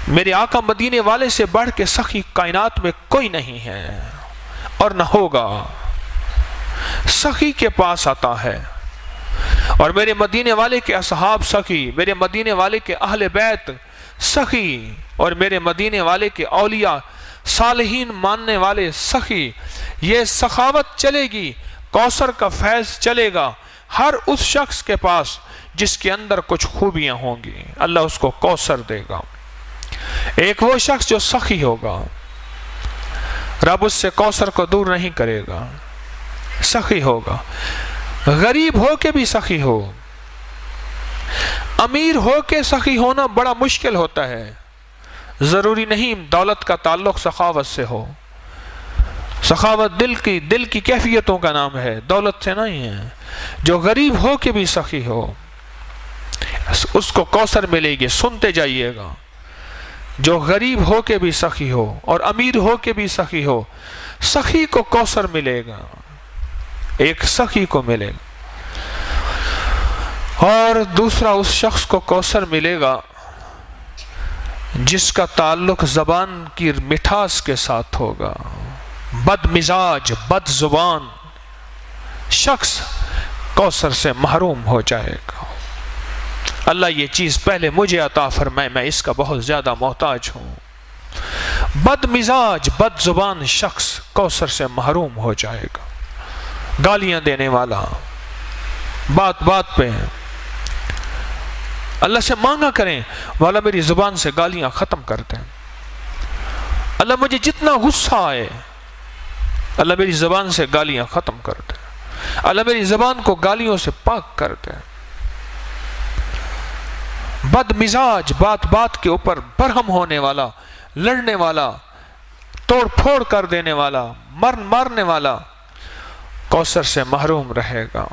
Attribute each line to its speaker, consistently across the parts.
Speaker 1: میرے آقا مدینے والے سے بڑھ کے سخی کائنات میں کوئی نہیں ہے اور نہ ہوگا. سخی کے پاس آتا ہے اور میرے مدینے والے کے اصحاب سخی، میرے مدینے والے کے اہل بیت سخی، اور میرے مدینے والے کے اولیاء صالحین ماننے والے سخی. یہ سخاوت چلے گی، کوثر کا فیض چلے گا ہر اس شخص کے پاس جس کے اندر کچھ خوبیاں ہوں گی، اللہ اس کو کوثر دے گا. ایک وہ شخص جو سخی ہوگا، رب اس سے کوثر کو دور نہیں کرے گا، سخی ہوگا. غریب ہو کے بھی سخی ہو، امیر ہو کے سخی ہونا بڑا مشکل ہوتا ہے. ضروری نہیں دولت کا تعلق سخاوت سے ہو. سخاوت دل کی کیفیتوں کا نام ہے، دولت سے نہیں ہے. جو غریب ہو کے بھی سخی ہو اس کو کوثر ملے گی. سنتے جائیے گا. جو غریب ہو کے بھی سخی ہو اور امیر ہو کے بھی سخی ہو، سخی کو کوثر ملے گا، ایک سخی کو ملے گا. اور دوسرا اس شخص کو کوثر ملے گا جس کا تعلق زبان کی مٹھاس کے ساتھ ہوگا. بد مزاج، بد زبان شخص کوثر سے محروم ہو جائے گا. اللہ یہ چیز پہلے مجھے عطا فرمائے، میں اس کا بہت زیادہ محتاج ہوں. بد مزاج، بد زبان شخص کوثر سے محروم ہو جائے گا. گالیاں دینے والا، بات بات پہ اللہ سے مانگا کریں، والا میری زبان سے گالیاں ختم کر دیں. اللہ مجھے جتنا غصہ آئے، اللہ میری زبان سے گالیاں ختم کر دیں. اللہ میری زبان کو گالیوں سے پاک کر دیں. بد مزاج، بات بات کے اوپر برہم ہونے والا، لڑنے والا، توڑ پھوڑ کر دینے والا، مارنے والا کوثر سے محروم رہے گا.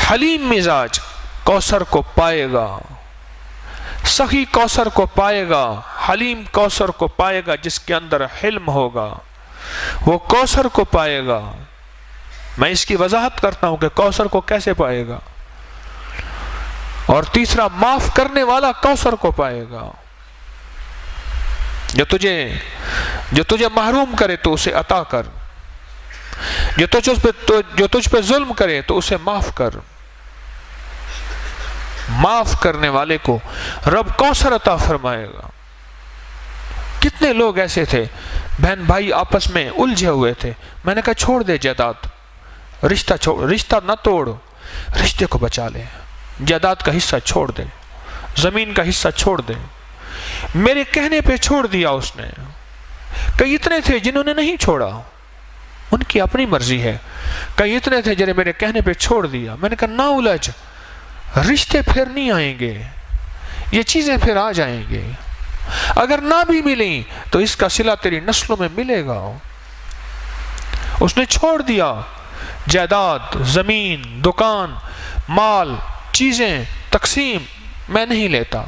Speaker 1: حلیم مزاج کوثر کو پائے گا. سخی کوثر کو پائے گا، حلیم کوثر کو پائے گا. جس کے اندر حلم ہوگا وہ کوثر کو پائے گا. میں اس کی وضاحت کرتا ہوں کہ کوثر کو کیسے پائے گا. اور تیسرا، معاف کرنے والا کوثر کو پائے گا. جو تجھے محروم کرے تو اسے عطا کر، جو تجھ پہ ظلم کرے تو اسے معاف کر. معاف کرنے والے کو رب کوثر عطا فرمائے گا. کتنے لوگ ایسے تھے، بہن بھائی آپس میں الجھے ہوئے تھے، میں نے کہا چھوڑ دے جائیداد، رشتہ نہ توڑ، رشتے کو بچا لے. جائیداد کا حصہ چھوڑ دے، زمین کا حصہ چھوڑ دے. میرے کہنے پہ چھوڑ دیا اس نے. کئی اتنے تھے جنہوں نے نہیں چھوڑا، ان کی اپنی مرضی ہے. کئی اتنے تھے جنہیں میرے کہنے پہ چھوڑ دیا. میں نے کہا نہ الجھ، رشتے پھر نہیں آئیں گے، یہ چیزیں پھر آ جائیں گے. اگر نہ بھی ملیں تو اس کا صلہ تیری نسلوں میں ملے گا. اس نے چھوڑ دیا جائیداد، زمین، دکان، مال، چیزیں، تقسیم. میں نہیں لیتا.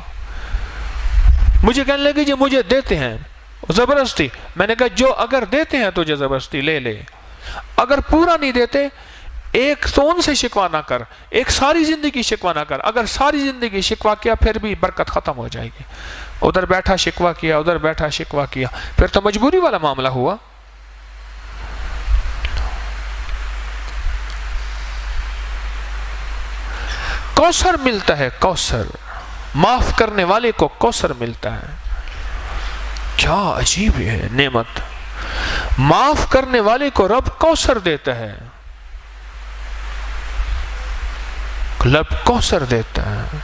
Speaker 1: مجھے کہنے لگے جی مجھے دیتے ہیں زبردستی. میں نے کہا جو اگر دیتے ہیں تجھے زبردستی لے لے، اگر پورا نہیں دیتے ایک تو ان سے شکوہ نہ کر، ایک ساری زندگی شکوہ نہ کر. اگر ساری زندگی شکوہ کیا پھر بھی برکت ختم ہو جائے گی. ادھر بیٹھا شکوہ کیا، ادھر بیٹھا شکوہ کیا، پھر تو مجبوری والا معاملہ ہوا. کوثر ملتا ہے، کوثر معاف کرنے والے کو کوثر ملتا ہے. کیا عجیب ہے نعمت. معاف کرنے والے کو رب کوثر دیتا ہے، رب کوثر دیتا ہے.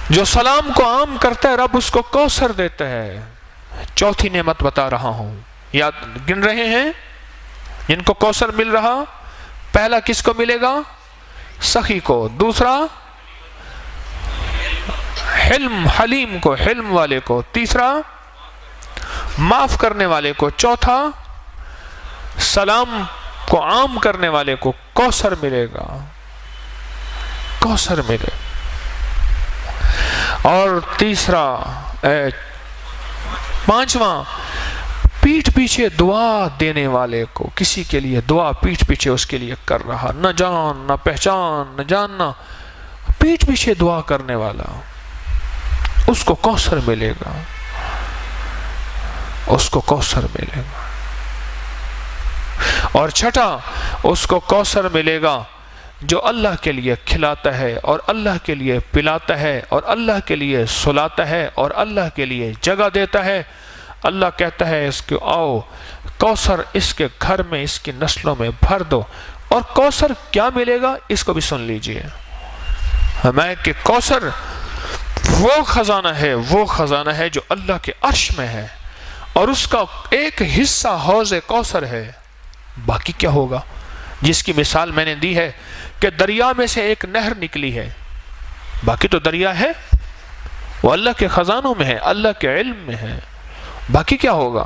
Speaker 1: جو سلام کو عام کرتا ہے رب اس کو کوثر دیتا ہے. چوتھی نعمت بتا رہا ہوں، یاد گن رہے ہیں جن کو کوثر مل رہا. پہلا کس کو ملے گا؟ سخی کو. دوسرا حلم، حلیم کو، حلم والے کو. تیسرا معاف کرنے والے کو. چوتھا سلام کو عام کرنے والے کو کوثر ملے گا، کوثر ملے. اور تیسرا پانچواں، پیٹھ پیچھے دعا دینے والے کو. کسی کے لیے دعا پیٹھ پیچھے اس کے لیے کر رہا، نہ جان نہ پہچان نہ جاننا، پیٹھ پیچھے دعا کرنے والا، اس کو کوثر ملے گا، اس کو کوثر ملے گا۔ اور چھٹا، اس کو کوثر ملے گا جو اللہ کے لیے کھلاتا ہے اور اللہ کے لیے پلاتا ہے اور اللہ کے لیے سلاتا ہے اور اللہ کے لیے جگہ دیتا ہے۔ اللہ کہتا ہے اس کو آؤ کوثر اس کے گھر میں، اس کی نسلوں میں بھر دو۔ اور کوثر کیا ملے گا اس کو بھی سن لیجئے، ہمیں کہ کوثر وہ خزانہ ہے جو اللہ کے عرش میں ہے، اور اس کا ایک حصہ حوض کوثر ہے۔ باقی کیا ہوگا؟ جس کی مثال میں نے دی ہے کہ دریا میں سے ایک نہر نکلی ہے، باقی تو دریا ہے، وہ اللہ کے خزانوں میں ہے، اللہ کے علم میں ہے، باقی کیا ہوگا؟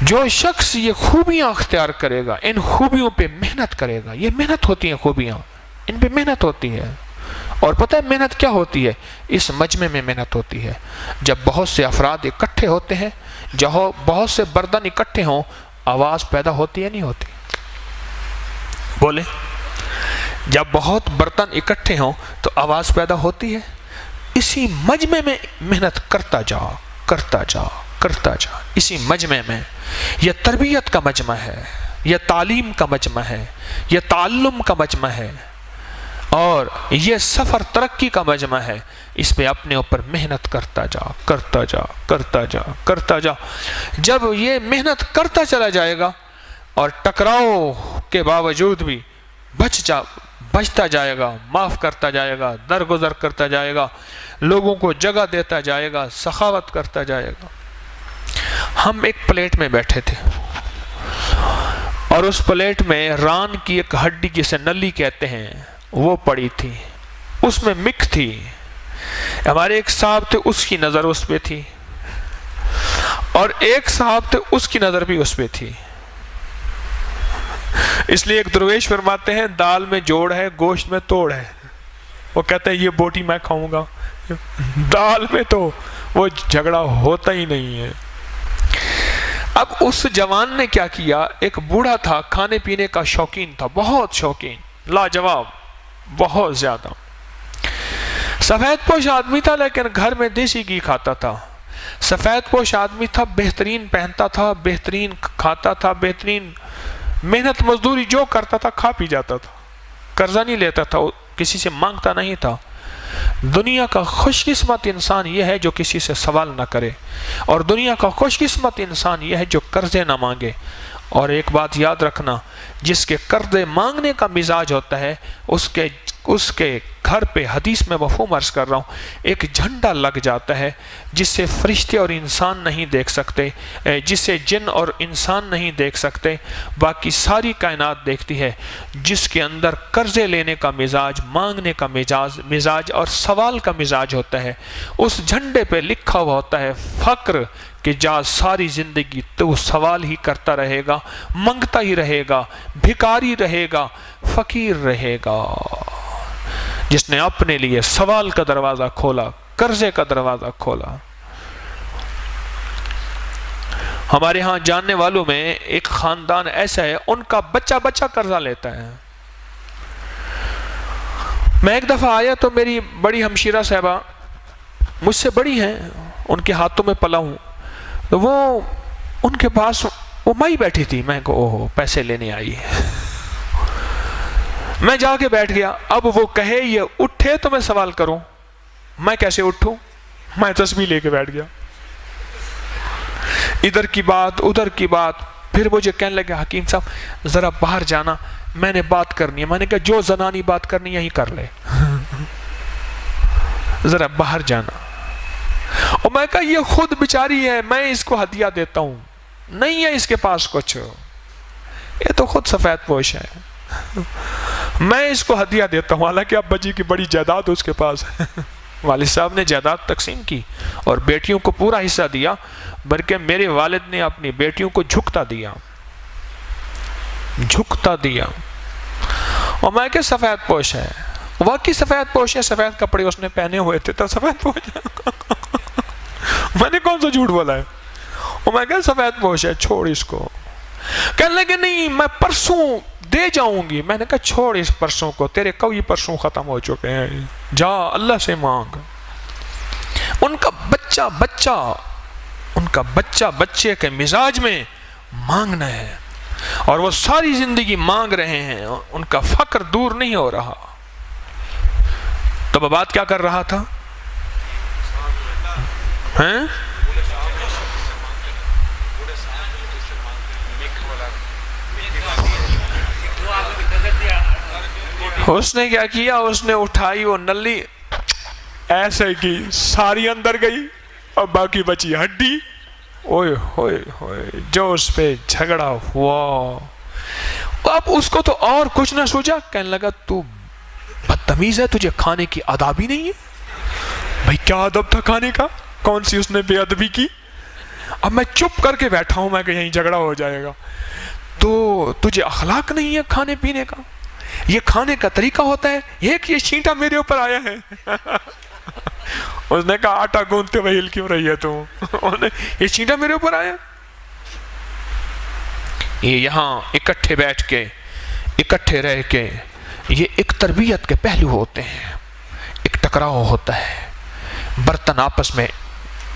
Speaker 1: جو شخص یہ خوبیاں اختیار کرے گا، ان خوبیوں پہ محنت کرے گا، یہ محنت ہوتی ہیں خوبیاں، ان پہ محنت ہوتی ہے۔ اور پتہ ہے محنت کیا ہوتی ہے؟ اس مجمع میں محنت ہوتی ہے۔ جب بہت سے افراد اکٹھے ہوتے ہیں، جہاں بہت سے برتن اکٹھے ہوں، آواز پیدا ہوتی ہے نہیں ہوتی؟ بولیں، جب بہت برتن اکٹھے ہوں تو آواز پیدا ہوتی ہے۔ اسی مجمع میں محنت کرتا جا کرتا جا کرتا جا، اسی مجمع میں۔ یہ تربیت کا مجمع ہے، یہ تعلیم کا مجمع ہے، یہ تعلم کا مجمع ہے، اور یہ سفر ترقی کا مجمع ہے۔ اس پہ اپنے اوپر محنت کرتا جا کرتا جا کرتا جا کرتا جا۔ جب یہ محنت کرتا چلا جائے گا اور ٹکراؤ کے باوجود بھی بچتا جائے گا، معاف کرتا جائے گا، درگزر کرتا جائے گا، لوگوں کو جگہ دیتا جائے گا، سخاوت کرتا جائے گا۔ ہم ایک پلیٹ میں بیٹھے تھے، اور اس پلیٹ میں ران کی ایک ہڈی جسے نلی کہتے ہیں وہ پڑی تھی، اس میں مک تھی۔ ہمارے ایک صاحب تھے، اس کی نظر اس پہ تھی، اور ایک صاحب تھے اس کی نظر بھی اس پہ تھی۔ اس لیے ایک درویش فرماتے ہیں دال میں جوڑ ہے، گوشت میں توڑ ہے۔ وہ کہتے ہیں یہ بوٹی میں کھاؤں گا، دال میں تو وہ جھگڑا ہوتا ہی نہیں ہے۔ اب اس جوان نے کیا کیا، ایک بوڑھا تھا، کھانے پینے کا شوقین تھا، بہت شوقین، لاجواب، بہت زیادہ۔ سفید پوش آدمی تھا لیکن گھر میں دیسی گھی کھاتا تھا۔ سفید پوش آدمی تھا، بہترین پہنتا تھا، بہترین کھاتا تھا، بہترین محنت مزدوری جو کرتا تھا کھا پی جاتا تھا، قرضہ نہیں لیتا تھا، کسی سے مانگتا نہیں تھا۔ دنیا کا خوش قسمت انسان یہ ہے جو کسی سے سوال نہ کرے، اور دنیا کا خوش قسمت انسان یہ ہے جو قرضے نہ مانگے۔ اور ایک بات یاد رکھنا، جس کے قرضے مانگنے کا مزاج ہوتا ہے اس کے گھر پہ، حدیث میں مفہوم عرض کر رہا ہوں، ایک جھنڈا لگ جاتا ہے جسے فرشتے اور انسان نہیں دیکھ سکتے، جسے جن اور انسان نہیں دیکھ سکتے، باقی ساری کائنات دیکھتی ہے۔ جس کے اندر قرضے لینے کا مزاج، مانگنے کا مزاج اور سوال کا مزاج ہوتا ہے، اس جھنڈے پہ لکھا ہوا ہوتا ہے فقر، کہ جا ساری زندگی تو سوال ہی کرتا رہے گا، منگتا ہی رہے گا، بھکاری رہے گا، فقیر رہے گا۔ جس نے اپنے لیے سوال کا دروازہ کھولا، قرضے کا دروازہ کھولا۔ ہمارے ہاں جاننے والوں میں ایک خاندان ایسا ہے، ان کا بچہ قرضہ لیتا ہے۔ میں ایک دفعہ آیا تو میری بڑی ہمشیرہ صاحبہ مجھ سے بڑی ہیں، ان کے ہاتھوں میں پلا ہوں، تو وہ ان کے پاس وہ مائی بیٹھی تھی، میں کو اوہو پیسے لینے آئی ہے۔ میں جا کے بیٹھ گیا۔ اب وہ کہے یہ اٹھے تو میں سوال کروں، میں کیسے اٹھوں؟ میں تسبیح لے کے بیٹھ گیا، ادھر کی بات ادھر کی بات۔ پھر مجھے کہنے لگے حکیم صاحب ذرا باہر جانا، میں نے بات کرنی ہے۔ میں نے کہا جو زنانی بات کرنی یہی کر لے، ذرا باہر جانا۔ اور میں کہا یہ خود بیچاری ہے، میں اس کو ہدیہ دیتا ہوں، نہیں ہے اس کے پاس کچھ، یہ تو خود سفید پوش ہے، میں اس کو ہدیہ دیتا ہوں۔ حالانکہ ابا جی کی بڑی جائیداد اس کے پاس ہے، والد صاحب نے جائیداد تقسیم کی اور بیٹیوں کو پورا حصہ دیا، بلکہ میرے والد نے اپنی بیٹیوں کو جھکتا دیا۔ اور میں کہ سفید پوش ہے، واقعی سفید پوش ہے، سفید کپڑے اس نے پہنے ہوئے تھے تو سفید پوش ہے۔ میں نے کون سا جھوٹ بولا ہے؟ اور میں کہ سفید پوش ہے، چھوڑ اس کو۔ کہنے لگے نہیں، میں پرسوں دے جاؤں گی. میں نے کہا چھوڑ اس پرسوں کو, تیرے کوئی پرسوں ختم ہو چکے ہیں, جا اللہ سے مانگ. ان کا بچہ بچے کے مزاج میں مانگنا ہے, اور وہ ساری زندگی مانگ رہے ہیں, ان کا فقر دور نہیں ہو رہا. تو وہ بات کیا کر رہا تھا؟ اس نے کیا کیا؟ اس نے اٹھائی وہ نلی, ایسے کی, ساری اندر گئی اور باقی بچی ہڈی. اوئے ہوئے ہوئے, جو اس پہ جھگڑا ہوا. اب اس کو تو اور کچھ نہ سوچا, کہنے لگا تو بدتمیز ہے, تجھے کھانے کی آداب ہی نہیں ہے. بھائی کیا ادب تھا کھانے کا؟ کون سی اس نے بے ادبی کی؟ اب میں چپ کر کے بیٹھا ہوں, میں کہ یہیں جھگڑا ہو جائے گا. تو تجھے اخلاق نہیں ہے کھانے پینے کا؟ یہ کھانے کا طریقہ ہوتا ہے؟ ایک یہ چھینٹا میرے اوپر آیا ہے. اس نے کہا آٹا گوندتے ہوئے ہل کیوں رہی ہے تو؟ یہ چھینٹا میرے اوپر آیا. یہ یہاں اکٹھے بیٹھ کے, اکٹھے رہ کے, یہ ایک تربیت کے پہلو ہوتے ہیں. ایک ٹکراؤ ہوتا ہے, برتن آپس میں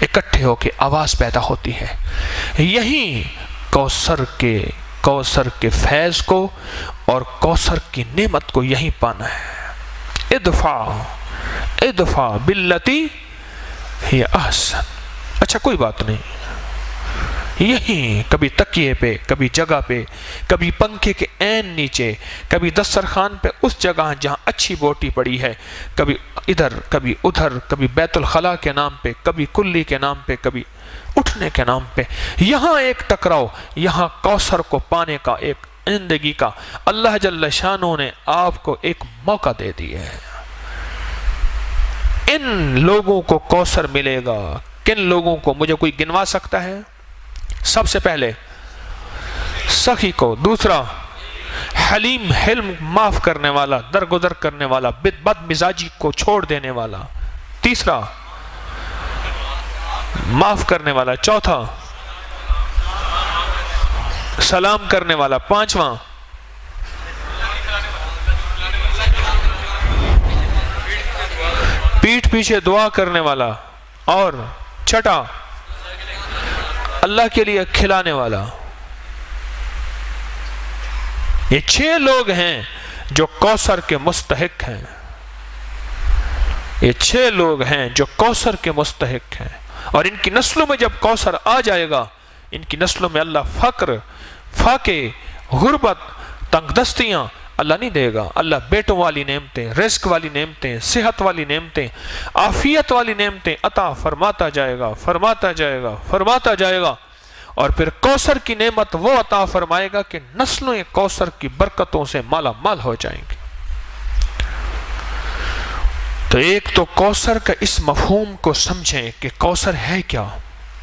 Speaker 1: اکٹھے ہو کے آواز پیدا ہوتی ہے. یہی کوثر کے فیض کو اور کوثر کی نعمت کو یہی پانا ہے. ادفع باللتی ہی احسن. اچھا کوئی بات نہیں, یہی کبھی تکیے پہ, کبھی جگہ پہ, کبھی پنکھے کے عین نیچے, کبھی دسترخوان پہ اس جگہ جہاں اچھی بوٹی پڑی ہے, کبھی ادھر کبھی ادھر, کبھی بیت الخلاء کے نام پہ, کبھی کلی کے نام پہ, کبھی اٹھنے کے نام پہ. یہاں ایک ٹکراؤ, یہاں کوثر کو پانے کا ایک زندگی کا اللہ جل شانہ نے آپ کو ایک موقع دے دیا ہے. ان لوگوں کو کوثر ملے گا. کن لوگوں کو؟ مجھے کوئی گنوا سکتا ہے؟ سب سے پہلے سخی کو, دوسرا حلیم, حلم معاف کرنے والا, درگزر کرنے والا, بد مزاجی کو چھوڑ دینے والا, تیسرا معاف کرنے والا, چوتھا سلام کرنے والا, پانچواں پیٹھ پیچھے دعا کرنے والا, اور چھٹا اللہ کے لیے کھلانے والا. یہ 6 لوگ ہیں جو کوثر کے مستحق ہیں. یہ 6 لوگ ہیں جو کوثر کے مستحق ہیں, اور ان کی نسلوں میں جب کوثر آ جائے گا, ان کی نسلوں میں اللہ فقر, فاقے, غربت, تنگ دستیاں اللہ نہیں دے گا. اللہ بیٹوں والی نعمتیں, رزق والی نعمتیں, صحت والی نعمتیں, عافیت والی نعمتیں عطا فرماتا جائے گا, فرماتا جائے گا, فرماتا جائے گا. اور پھر کوثر کی نعمت وہ عطا فرمائے گا کہ نسلوں کوثر کی برکتوں سے مالا مال ہو جائیں گے. تو ایک تو کوثر کا اس مفہوم کو سمجھیں کہ کوثر ہے کیا,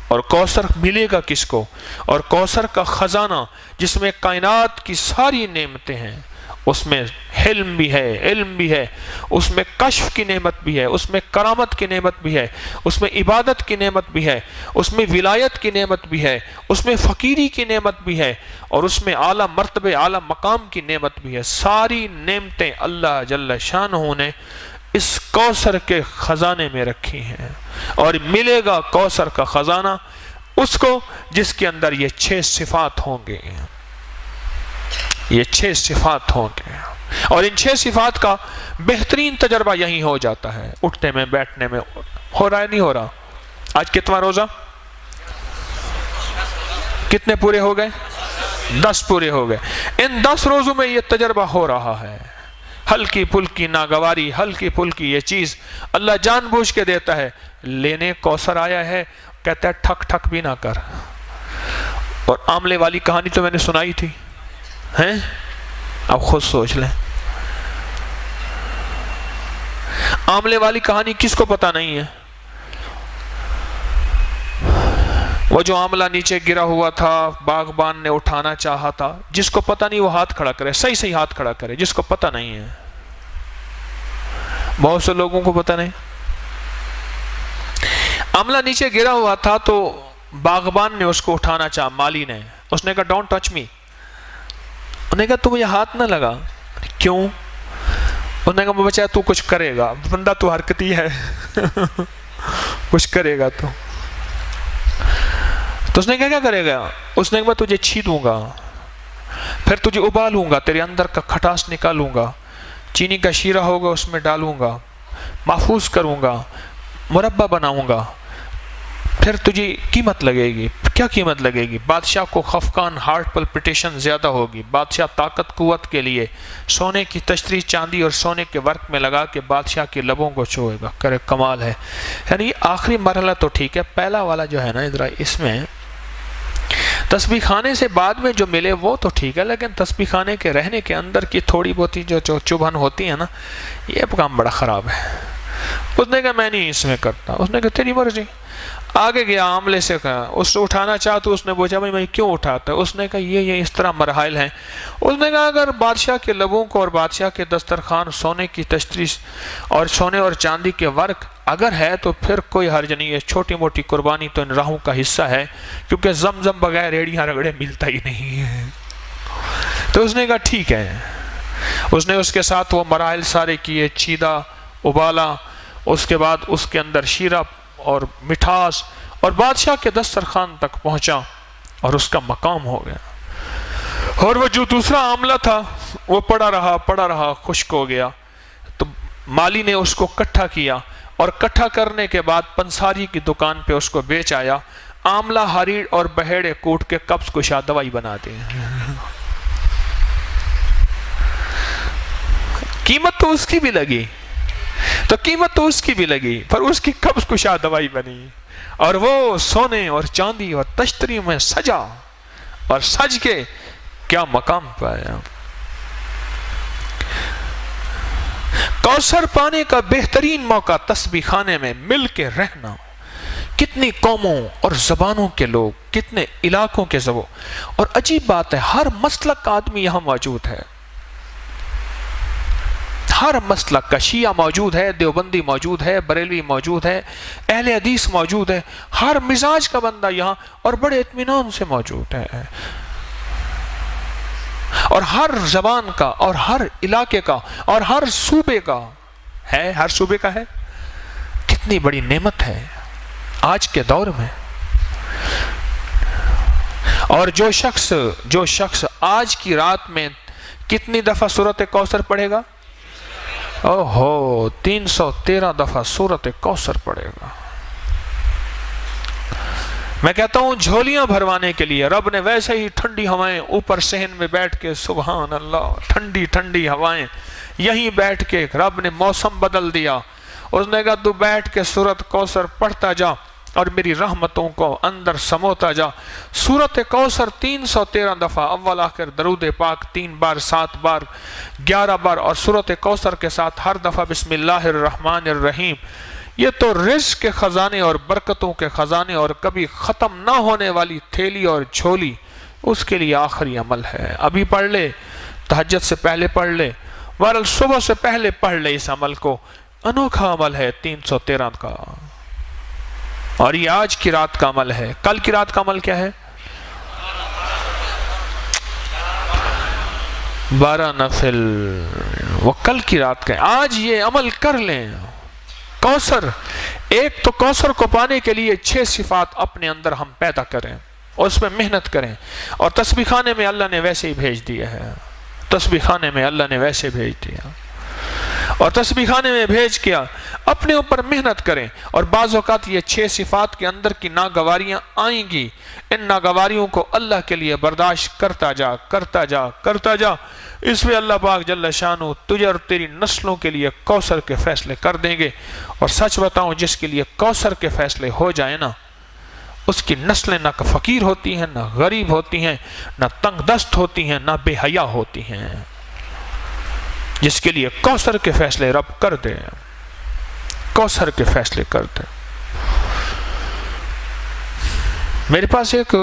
Speaker 1: اور کوثر ملے گا کس کو, اور کوثر کا خزانہ جس میں کائنات کی ساری نعمتیں ہیں, اس میں حلم بھی ہے, علم بھی ہے, اس میں کشف کی نعمت بھی ہے, اس میں کرامت کی نعمت بھی ہے, اس میں عبادت کی نعمت بھی ہے, اس میں ولایت کی نعمت بھی ہے, اس میں فقیری کی نعمت بھی ہے, اور اس میں اعلیٰ مرتبے, اعلیٰ مقام کی نعمت بھی ہے. ساری نعمتیں اللہ جل شانہ نے اس کوثر کے خزانے میں رکھی ہیں. اور ملے گا کوثر کا خزانہ اس کو جس کے اندر یہ 6 صفات ہوں گے. یہ 6 صفات ہوں گے, اور ان 6 صفات کا بہترین تجربہ یہی ہو جاتا ہے, اٹھنے میں, بیٹھنے میں. ہو رہا ہے نہیں ہو رہا؟ آج کتنا روزہ؟ کتنے پورے ہو گئے؟ 10 پورے ہو گئے. ان 10 روزوں میں یہ تجربہ ہو رہا ہے. ہلکی پھلکی ناگواری, ہلکی پھلکی یہ چیز اللہ جان بوجھ کے دیتا ہے. لینے کوثر آیا ہے, کہتا ہے ٹھک ٹھک بھی نہ کر. اور آملے والی کہانی تو میں نے سنائی تھی, ہیں؟ اب خود سوچ لیں. آملے والی کہانی کس کو پتہ نہیں ہے؟ وہ جو آملہ نیچے گرا ہوا تھا, باغبان نے اٹھانا چاہا تھا. جس کو پتہ نہیں وہ ہاتھ کھڑا کرے, صحیح صحیح ہاتھ کھڑا کرے. جس کو پتہ نہیں ہے, بہت سے لوگوں کو پتہ نہیں. آملہ نیچے گرا ہوا تھا تو باغبان نے اس کو اٹھانا چاہا, مالی نے. اس نے کہا ڈونٹ ٹچ می. انہوں نے کہا تو مجھے ہاتھ نہ لگا. کیوں؟ انہوں نے کہا بچہ تو کچھ کرے گا، بندہ تو حرکتی ہے کچھ کرے گا تو اس نے کہا کیا کرے گا؟ اس نے کہا تجھے چھیدوں گا، پھر تجھے ابالوں گا، تیرے اندر کا کھٹاس نکالوں گا، چینی کا شیرہ ہوگا اس میں ڈالوں گا، محفوظ کروں گا، مربع بناؤں گا، پھر تجھے قیمت لگے گی. کیا قیمت لگے گی؟ بادشاہ کو خفقان ہارٹ پلپٹیشن زیادہ ہوگی. بادشاہ طاقت قوت کے لیے سونے کی تشتری چاندی اور سونے کے ورق میں لگا کے بادشاہ کے لبوں کو چھوئے گا. کرے کمال ہے. یعنی آخری مرحلہ تو ٹھیک ہے، پہلا والا جو ہے نا ادھر اس میں تسبیح خانے سے بعد میں جو ملے وہ تو ٹھیک ہے، لیکن تسبیح خانے کے رہنے کے اندر کی تھوڑی بہت جو چبھن ہوتی ہے نا، یہ کام بڑا خراب ہے. اس نے کہا میں نہیں اس میں کرتا. اس نے کہا تیری مرضی. آگے گیا عاملے سے کہا، اس نے اٹھانا چاہ تو اس نے پوچھا بھائی میں کیوں اٹھاتا ہے؟ اس نے کہا یہ اس طرح مراحل ہیں. اس نے کہا اگر بادشاہ کے لبوں کو اور بادشاہ کے دسترخوان سونے کی تشتری اور سونے اور چاندی کے ورق اگر ہے تو پھر کوئی حرج نہیں ہے، چھوٹی موٹی قربانی تو ان راہوں کا حصہ ہے، کیونکہ زمزم بغیر ریڑیاں رگڑے ملتا ہی نہیں ہے. تو اس نے کہا ٹھیک ہے. اس نے اس کے ساتھ وہ مراحل سارے کیے، چیدہ، ابالا، اس کے بعد اس کے اندر شیرہ اور مٹھاس، اور بادشاہ کے دسترخوان تک پہنچا اور اس کا مقام ہو گیا. اور وہ جو دوسرا عاملہ تھا وہ پڑا رہا خشک ہو گیا. تو مالی نے اس کو کٹھا کیا اور کٹھا کرنے کے بعد پنساری کی دکان پہ اس کو بیچ آیا. عاملہ ہریڑ اور بہیڑے کوٹ کے قبض کشا دوائی بناتے ہیں. قیمت تو اس کی بھی لگی، پر اس کی قبض کشا دوائی بنی، اور وہ سونے اور چاندی اور تشتری میں سجا اور سج کے کیا مقام پایا. کوثر پانے کا بہترین موقع تسبیح خانے میں مل کے رہنا. کتنی قوموں اور زبانوں کے لوگ، کتنے علاقوں کے زبوں، اور عجیب بات ہے ہر مسلک کا آدمی یہاں موجود ہے. ہر مسلک کا، شیعہ موجود ہے، دیوبندی موجود ہے، بریلوی موجود ہے، اہل حدیث موجود ہے، ہر مزاج کا بندہ یہاں اور بڑے اطمینان سے موجود ہے. اور ہر زبان کا اور ہر علاقے کا اور ہر صوبے کا ہے. کتنی بڑی نعمت ہے آج کے دور میں. اور جو شخص آج کی رات میں کتنی دفعہ سورۃ کوثر پڑھے گا؟ 313 دفعہ سورۃ کوثر پڑھے گا. میں کہتا ہوں جھولیاں بھروانے کے لیے رب نے ویسے ہی ٹھنڈی ہوائیں اوپر صحن میں بیٹھ کے، سبحان اللہ، ٹھنڈی ٹھنڈی ہوائیں یہیں بیٹھ کے رب نے موسم بدل دیا. اس نے کہا تو بیٹھ کے سورۃ کوثر پڑھتا جا اور میری رحمتوں کو اندر سموتا جا. سورۃ کوثر 313 دفعہ، اول آخر درود پاک 3 بار، 7 بار، 11 بار، اور سورۃ کوثر کے ساتھ ہر دفعہ بسم اللہ الرحمن الرحیم. یہ تو رزق کے خزانے اور برکتوں کے خزانے اور کبھی ختم نہ ہونے والی تھیلی اور جھولی، اس کے لیے آخری عمل ہے. ابھی پڑھ لے، تہجد سے پہلے پڑھ لے، بہرحال صبح سے پہلے پڑھ لے. اس عمل کو انوکھا عمل ہے 313 کا، اور یہ آج کی رات کا عمل ہے. کل کی رات کا عمل کیا ہے؟ 12 نفل، وہ کل کی رات کا ہے. آج یہ عمل کر لیں. کوثر، ایک تو کوثر کو پانے کے لیے 6 صفات اپنے اندر ہم پیدا کریں اور اس میں محنت کریں. اور تسبیح خانے میں اللہ نے ویسے ہی بھیج دیا ہے. اور تسبیح خانے میں بھیج کیا اپنے اوپر محنت کریں. اور بعض اوقات یہ 6 صفات کے اندر کی ناگواریاں آئیں گی، ان ناگواریوں کو اللہ کے لیے برداشت کرتا جا. اس میں اللہ پاک جل شانہ تجھے اور تیری نسلوں کے لیے کوثر کے فیصلے کر دیں گے. اور سچ بتاؤں، جس کے لیے کوثر کے فیصلے ہو جائیں نا، اس کی نسلیں نہ فقیر ہوتی ہیں، نہ غریب ہوتی ہیں، نہ تنگ دست ہوتی ہیں، نہ بے حیا ہوتی ہیں. جس کے لیے کوثر کے فیصلے رب کر دے، کوثر کے فیصلے کر دے. میرے پاس ایک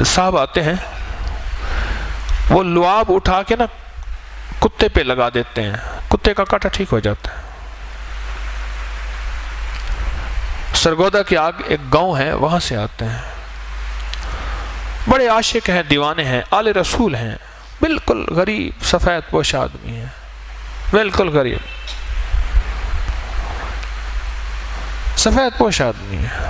Speaker 1: صاحب آتے ہیں، وہ لعاب اٹھا کے نا کتے پہ لگا دیتے ہیں، کتے کا کاٹا ٹھیک ہو جاتا ہے. سرگودا کے آگ ایک گاؤں ہے، وہاں سے آتے ہیں، بڑے عاشق ہیں، دیوانے ہیں، آل رسول ہیں. بالکل غریب سفید پوش آدمی ہے، بالکل غریب سفید پوش آدمی ہے۔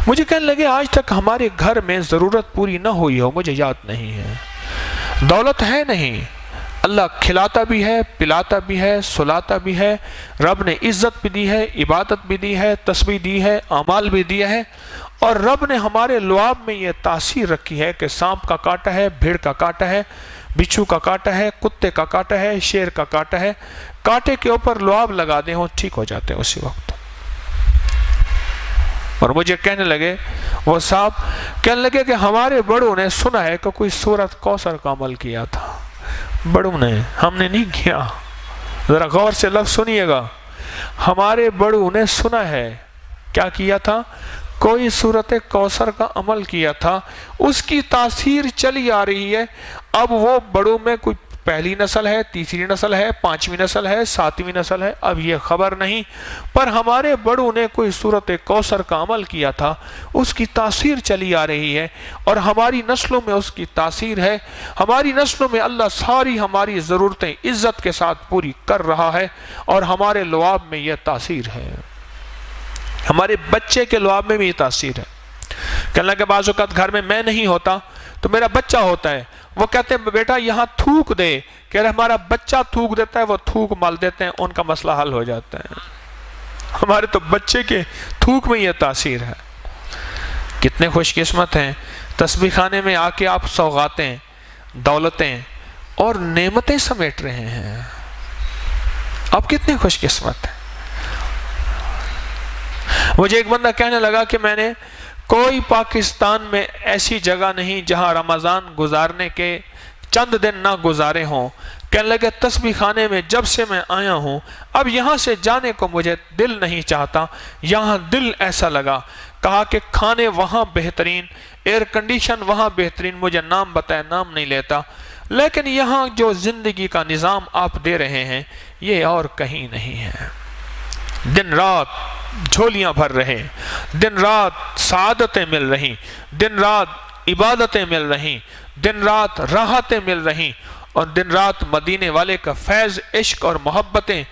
Speaker 1: مجھے کہنے لگے آج تک ہمارے گھر میں ضرورت پوری نہ ہوئی ہو، مجھے یاد نہیں ہے، دولت ہے نہیں، اللہ کھلاتا بھی ہے، پلاتا بھی ہے، سلاتا بھی ہے، رب نے عزت بھی دی ہے، عبادت بھی دی ہے، تسبیح دی ہے، اعمال بھی دیا ہے، اور رب نے ہمارے لعاب میں یہ تاثیر رکھی ہے کہ سانپ کا کانٹا ہے، بھیڑ کا کانٹا ہے، بچھو کا کانٹا ہے، کتے کا کانٹا ہے، شیر کا کانٹا ہے، کانٹے کے اوپر لعاب لگا دیں ہو ٹھیک ہو جاتے ہیں اسی وقت۔ اور مجھے کہنے لگے وہ صاحب کہنے لگے کہ ہمارے بڑوں نے سنا ہے کہ کوئی سورۃ کوثر کا عمل کیا تھا، بڑوں نے، ہم نے نہیں کیا، ذرا غور سے لفظ سنیے گا، ہمارے بڑوں نے سنا ہے کیا کیا تھا، کوئی سورۃ کوثر کا عمل کیا تھا، اس کی تاثیر چلی آ رہی ہے، اب وہ بڑوں میں کوئی پہلی نسل ہے، تیسری نسل ہے، پانچویں نسل ہے، ساتویں نسل ہے، اب یہ خبر نہیں، پر ہمارے بڑوں نے کوئی سورۃ کوثر کا عمل کیا تھا، اس کی تاثیر چلی آ رہی ہے، اور ہماری نسلوں میں اس کی تاثیر ہے، ہماری نسلوں میں اللہ ساری ہماری ضرورتیں عزت کے ساتھ پوری کر رہا ہے، اور ہمارے لعاب میں یہ تاثیر ہے، ہمارے بچے کے لعاب میں بھی یہ تاثیر ہے۔ کہنے لگے بعض اوقات گھر میں میں نہیں ہوتا تو میرا بچہ ہوتا ہے، وہ کہتے ہیں بیٹا یہاں تھوک دے، کہہ رہے ہمارا بچہ تھوک دیتا ہے، وہ تھوک مال دیتے ہیں، ان کا مسئلہ حل ہو جاتا ہے۔ ہمارے تو بچے کے تھوک میں یہ تاثیر ہے۔ کتنے خوش قسمت ہیں، تسبیح خانے میں آ کے آپ سوغاتیں، دولتیں اور نعمتیں سمیٹ رہے ہیں، آپ کتنے خوش قسمت ہیں۔ مجھے ایک بندہ کہنے لگا کہ میں نے کوئی پاکستان میں ایسی جگہ نہیں جہاں رمضان گزارنے کے چند دن نہ گزارے ہوں، کہنے لگے تسبیح خانے میں جب سے میں آیا ہوں اب یہاں سے جانے کو مجھے دل نہیں چاہتا، یہاں دل ایسا لگا، کہا کہ کھانے وہاں بہترین، ایئر کنڈیشن وہاں بہترین، مجھے نام بتائے نام نہیں لیتا، لیکن یہاں جو زندگی کا نظام آپ دے رہے ہیں یہ اور کہیں نہیں ہے، دن رات جھولیاں بھر رہے، دن رات سعادتیں مل رہی، دن رات عبادتیں مل رہی، دن رات راحتیں مل رہی، اور دن رات مدینے والے کا فیض، عشق اور محبتیں،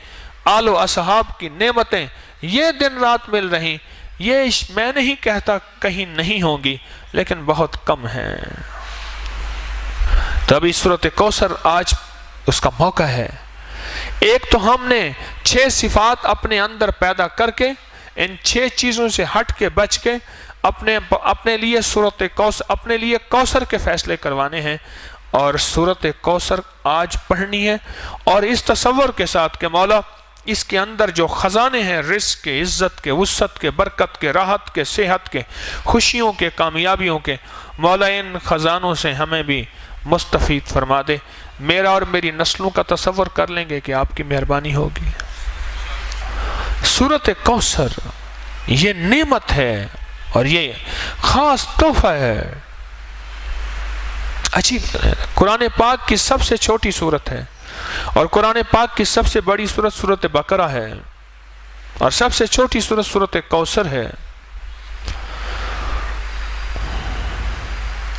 Speaker 1: آل و اصحاب کی نعمتیں یہ دن رات مل رہی، یہ میں نہیں کہتا کہیں نہیں ہوں گی لیکن بہت کم ہیں۔ تو ابھی سورۃ کوثر آج اس کا موقع ہے۔ ایک تو ہم نے 6 صفات اپنے اندر پیدا کر کے ان 6 چیزوں سے ہٹ کے بچ کے اپنے لیے سورۃ کوثر، اپنے لیے کوثر کے فیصلے کروانے ہیں، اور سورۃ کوثر آج پڑھنی ہے، اور اس تصور کے ساتھ کہ مولا اس کے اندر جو خزانے ہیں رزق کے، عزت کے، وسعت کے، برکت کے، راحت کے، صحت کے، خوشیوں کے، کامیابیوں کے، مولا ان خزانوں سے ہمیں بھی مستفید فرما دے۔ میرا اور میری نسلوں کا تصور کر لیں گے کہ آپ کی مہربانی ہوگی۔ سورۃ کوثر یہ نعمت ہے اور یہ خاص تحفہ ہے، عجیب۔ قرآن پاک کی سب سے چھوٹی سورت ہے، اور قرآن پاک کی سب سے بڑی سورت سورۃ بقرہ ہے، اور سب سے چھوٹی سورت سورۃ کوثر ہے۔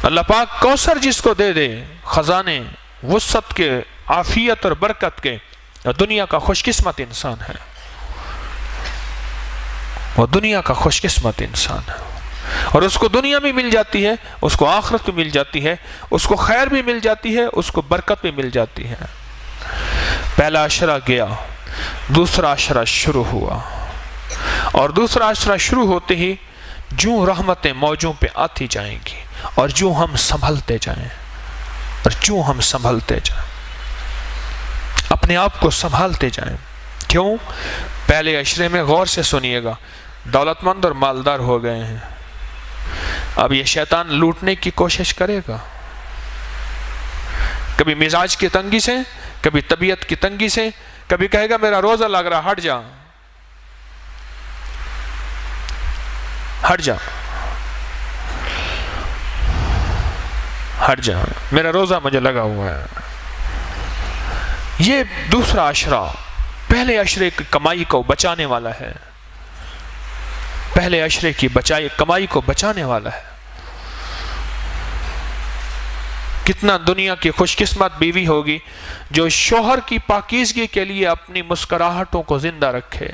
Speaker 1: اللہ پاک کوثر جس کو دے دے، خزانے وسعت کے، عافیت اور برکت کے، دنیا کا خوش قسمت انسان ہے، وہ دنیا کا خوش قسمت انسان ہے، اور اس کو دنیا بھی مل جاتی ہے، اس کو آخرت بھی مل جاتی ہے، اس کو خیر بھی مل جاتی ہے، اس کو برکت بھی مل جاتی ہے۔ پہلا عشرہ گیا، دوسرا عشرہ شروع ہوا، اور دوسرا عشرہ شروع ہوتے ہی جو رحمتیں موجوں پہ آتی جائیں گی، اور جو ہم سنبھلتے جائیں، اور جو ہم سنبھلتے جائیں، اپنے آپ کو سنبھالتے جائیں۔ کیوں؟ پہلے عشرے میں غور سے سنیے گا، دولت مند اور مالدار ہو گئے ہیں، اب یہ شیطان لوٹنے کی کوشش کرے گا، کبھی مزاج کی تنگی سے، کبھی طبیعت کی تنگی سے، کبھی کہے گا میرا روزہ لگ رہا، ہٹ جا، ہٹ جا، ہٹ جا، میرا روزہ مجھے لگا ہوا ہے۔ یہ دوسرا عشرہ پہلے عشرے کی کمائی کو بچانے والا ہے، پہلے عشرے کی کمائی کو بچانے والا ہے۔ کتنا دنیا کی خوش قسمت بیوی ہوگی جو شوہر کی پاکیزگی کے لیے اپنی مسکراہٹوں کو زندہ رکھے.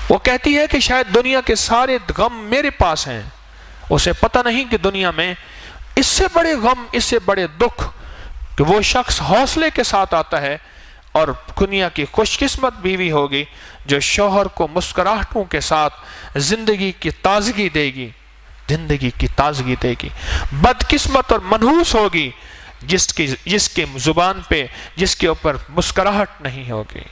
Speaker 1: وہ کہتی ہے کہ شاید دنیا کے سارے غم میرے پاس ہیں. اسے پتہ نہیں کہ دنیا میں اس سے بڑے غم، اس سے بڑے دکھ کہ وہ شخص حوصلے کے ساتھ آتا ہے. اور دنیا کی خوش قسمت بیوی ہوگی جو شوہر کو مسکراہٹوں کے ساتھ زندگی کی تازگی دے گی، زندگی کی تازگی دے گی. بدقسمت اور منحوس ہوگی جس کی زبان پہ، جس کے اوپر مسکراہٹ نہیں ہوگی.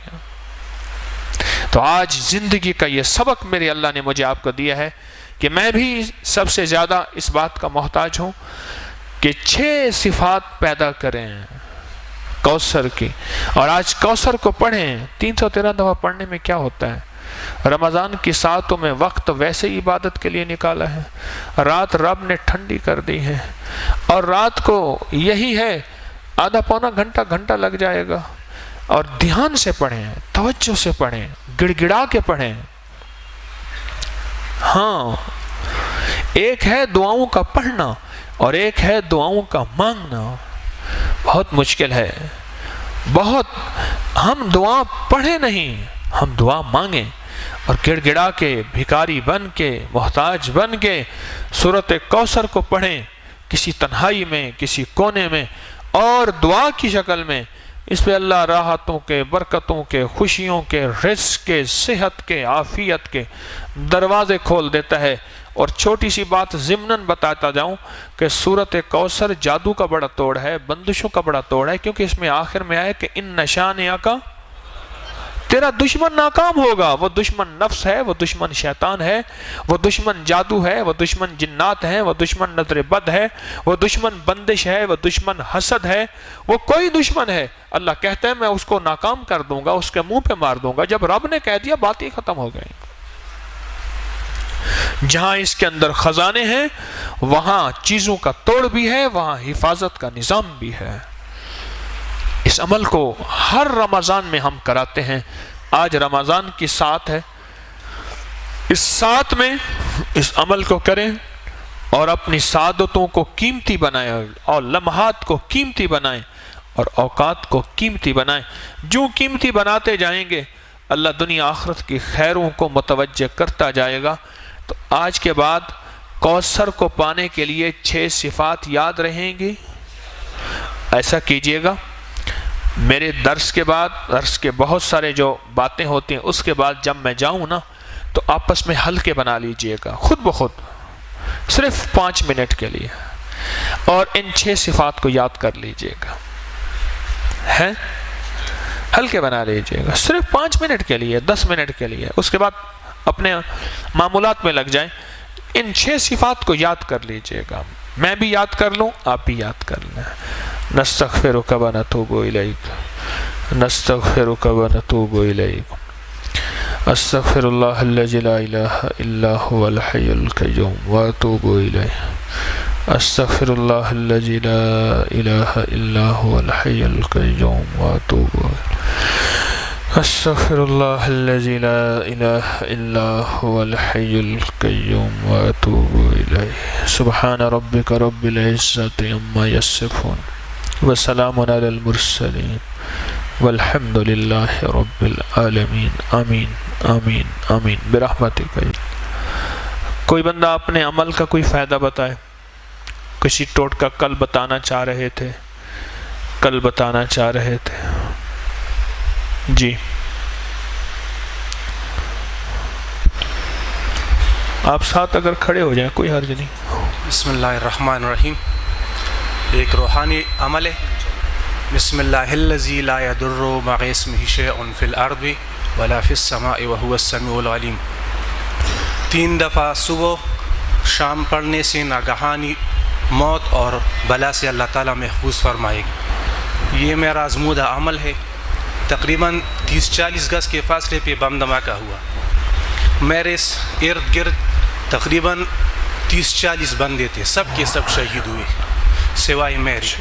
Speaker 1: تو آج زندگی کا یہ سبق میرے اللہ نے مجھے آپ کو دیا ہے کہ میں بھی سب سے زیادہ اس بات کا محتاج ہوں کہ 6 صفات پیدا کریں کوثر کی. اور آج کوثر کو پڑھیں. 313 دفعہ پڑھنے میں کیا ہوتا ہے؟ رمضان کی ساعتوں میں وقت ویسے عبادت کے لیے نکالا ہے. رات رب نے ٹھنڈی کر دی ہے، اور رات کو یہی ہے آدھا پونا گھنٹہ لگ جائے گا. اور دھیان سے پڑھیں، توجہ سے پڑھیں، گڑ گڑا کے پڑھیں. ہاں، ایک ہے دعاؤں کا پڑھنا اور ایک ہے دعاؤں کا مانگنا. بہت مشکل ہے. بہت. ہم دعا پڑھیں نہیں، ہم دعا مانگیں اور گڑ گڑا کے، بھکاری بن کے، محتاج بن کے سورۃ کوثر کو پڑھیں، کسی تنہائی میں، کسی کونے میں، اور دعا کی شکل میں. اس پہ اللہ راحتوں کے، برکتوں کے، خوشیوں کے، رزق کے، صحت کے، عافیت کے دروازے کھول دیتا ہے. اور چھوٹی سی بات ضمناً بتاتا جاؤں کہ سورۃ کوثر جادو کا بڑا توڑ ہے، بندشوں کا بڑا توڑ ہے، کیونکہ اس میں آخر میں آئے کہ ان شانئک، تیرا دشمن ناکام ہوگا. وہ دشمن نفس ہے، وہ دشمن شیطان ہے، وہ دشمن جادو ہے، وہ دشمن جنات ہیں، وہ دشمن نظر بد ہے، وہ دشمن بندش ہے، وہ دشمن حسد ہے، وہ کوئی دشمن ہے. اللہ کہتا ہے میں اس کو ناکام کر دوں گا، اس کے منہ پہ مار دوں گا. جب رب نے کہہ دیا بات ہی ختم ہو گئی. جہاں اس کے اندر خزانے ہیں وہاں چیزوں کا توڑ بھی ہے، وہاں حفاظت کا نظام بھی ہے. اس عمل کو ہر رمضان میں ہم کراتے ہیں. آج رمضان کی سات ہے، اس سات میں اس عمل کو کریں اور اپنی سعادتوں کو قیمتی بنائیں اور لمحات کو قیمتی بنائیں اور اوقات کو قیمتی بنائیں. جو قیمتی بناتے جائیں گے اللہ دنیا آخرت کی خیروں کو متوجہ کرتا جائے گا. تو آج کے بعد کوثر کو پانے کے لیے 6 صفات یاد رہیں گی. ایسا کیجئے گا. میرے درس کے بعد، درس کے بہت سارے جو باتیں ہوتی ہیں اس کے بعد جب میں جاؤں نا تو آپس میں حلقے بنا لیجئے گا خود بخود، صرف 5 منٹ کے لیے، اور ان 6 صفات کو یاد کر لیجئے گا. ہے حلقے بنا لیجئے گا صرف 5 منٹ کے لیے، 10 منٹ کے لیے. اس کے بعد اپنے معمولات میں لگ جائیں. ان 6 صفات کو یاد کر لیجئے گا. میں بھی یاد کر لوں، آپ بھی یاد کر لیں. نستغفرک و نتوب الیک، نستغفرک و نتوب الیک. استغفر اللہ الذی لا الہ الا هو الحی القیوم واتوب الیہ. استغفر اللہ الذی لا الہ الا هو الحی القیوم واتوب الیہ. استغفر اللہ الذی لا الہ الا هو الحی القیوم واتوب الیہ. سبحان ربک رب العزت عما یصفون وسلام علی المرسلین والحمد للہ رب العالمین. آمین آمین آمین برحمتک. کوئی بندہ اپنے عمل کا کوئی فائدہ بتائے. کسی ٹوٹکا کل بتانا چاہ رہے تھے، کل بتانا چاہ رہے تھے. جی آپ ساتھ اگر کھڑے ہو جائیں کوئی حرج نہیں.
Speaker 2: بسم اللہ الرحمن الرحیم. ایک روحانی عمل ہے. بسم اللہ الذی لا یضر مع اسمہ شیء فی الارض ولا فی السماء وهو السمیع العلیم. 3 دفعہ صبح شام پڑھنے سے ناگہانی موت اور بلا سے اللہ تعالیٰ محفوظ فرمائے گی. یہ میرا آزمودہ عمل ہے. تقریباً 30-40 گز کے فاصلے پہ بم دھماکہ ہوا. میرے ارد گرد تقریباً 30-40 بندے تھے، سب کے سب شہید ہوئے سوائے میری.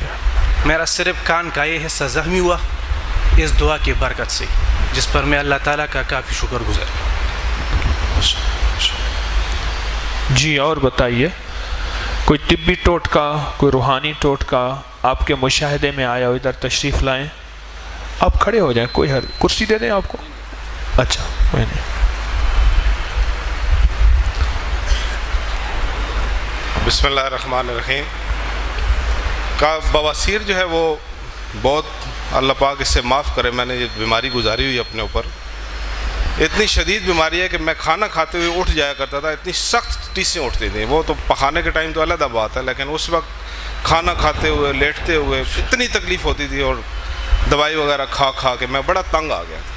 Speaker 2: میرا صرف کان کا یہ حصہ زخمی ہوا اس دعا کی برکت سے، جس پر میں اللہ تعالیٰ کا کافی شکر گزار.
Speaker 1: جی اور بتائیے. کوئی طبی ٹوٹکا، کوئی روحانی ٹوٹکا آپ کے مشاہدے میں آیا ہو، ادھر تشریف لائیں. آپ کھڑے ہو جائیں، کوئی کرسی دے دیں آپ کو. اچھا کوئی نہیں.
Speaker 3: بسم اللہ الرحمن الرحیم. کا بواسیر جو ہے وہ بہت، اللہ پاک اس سے معاف کرے، میں نے یہ بیماری گزاری ہوئی اپنے اوپر. اتنی شدید بیماری ہے کہ میں کھانا کھاتے ہوئے اٹھ جایا کرتا تھا، اتنی سخت ٹیسیں اٹھتی تھیں. وہ تو پخانے کے ٹائم تو علیحدہ بات ہے، لیکن اس وقت کھانا کھاتے ہوئے لیٹتے ہوئے اتنی تکلیف ہوتی تھی، اور دوائی وغیرہ کھا کھا کے میں بڑا تنگ آ گیا تھا.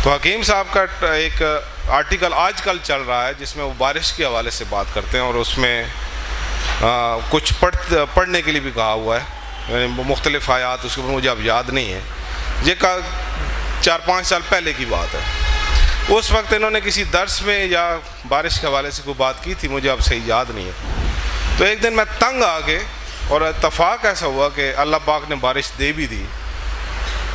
Speaker 3: تو حکیم صاحب کا ایک آرٹیکل آج کل چل رہا ہے جس میں وہ بارش کے حوالے سے بات کرتے ہیں، اور اس میں کچھ پڑھنے کے لیے بھی کہا ہوا ہے، مختلف آیات، اس کے اوپر مجھے اب یاد نہیں ہے. یہ 4-5 سال پہلے کی بات ہے. اس وقت انہوں نے کسی درس میں یا بارش کے حوالے سے کوئی بات کی تھی، مجھے اب صحیح یاد نہیں ہے. تو ایک دن میں تنگ آ گئے، اور اتفاق ایسا ہوا کہ اللہ پاک نے بارش دے بھی دی.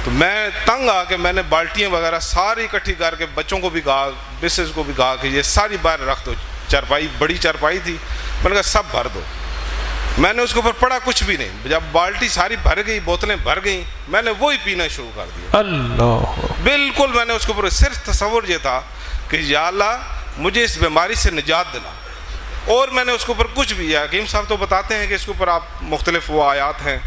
Speaker 3: تو میں تنگ آ کے میں نے بالٹیاں وغیرہ ساری اکٹھی کر کے بچوں کو بھی کہا، مسز کو بھی کہا کہ یہ ساری باہر رکھ دو. چارپائی، بڑی چارپائی تھی، میں نے کہا سب بھر دو. میں نے اس کے اوپر پڑھا کچھ بھی نہیں. جب بالٹی ساری بھر گئی، بوتلیں بھر گئیں، میں نے وہی پینا شروع کر دیا.
Speaker 1: اللہ
Speaker 3: بالکل میں نے اس کے اوپر صرف تصور یہ تھا کہ یا اللہ مجھے اس بیماری سے نجات دلا. اور میں نے اس کے اوپر کچھ بھی، حکیم صاحب تو بتاتے ہیں کہ اس کے اوپر آپ مختلف وہ آیات ہیں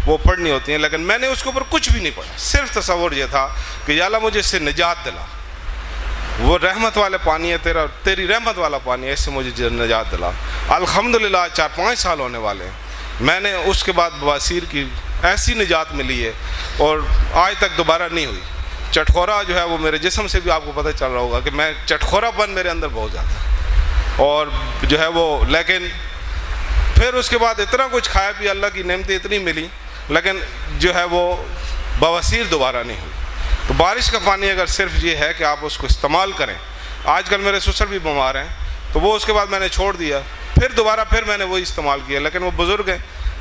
Speaker 3: وہ پڑھنی ہوتی ہیں، لیکن میں نے اس کے اوپر کچھ بھی نہیں پڑھا. صرف تصور یہ تھا کہ یا اللہ مجھے اس سے نجات دلا. وہ رحمت والے پانی ہے، تیری رحمت والا پانی ہے، اس سے مجھے نجات دلا. الحمدللہ 4-5 سال ہونے والے ہیں، میں نے اس کے بعد بواسیر کی ایسی نجات ملی ہے، اور آج تک دوبارہ نہیں ہوئی. چٹخورا جو ہے وہ میرے جسم سے بھی آپ کو پتہ چل رہا ہوگا کہ میں چٹخورا پن میرے اندر بہت زیادہ ہے، اور جو ہے وہ، لیکن پھر اس کے بعد اتنا کچھ کھایا بھی، اللہ کی نعمتیں اتنی ملی، لیکن جو ہے وہ بواسیر دوبارہ نہیں ہوئی. تو بارش کا پانی اگر صرف یہ ہے کہ آپ اس کو استعمال کریں. آج کل میرے سسر بھی بیمار ہیں، تو وہ اس کے بعد میں نے چھوڑ دیا. پھر دوبارہ میں نے وہی استعمال کیا، لیکن وہ بزرگ ہیں،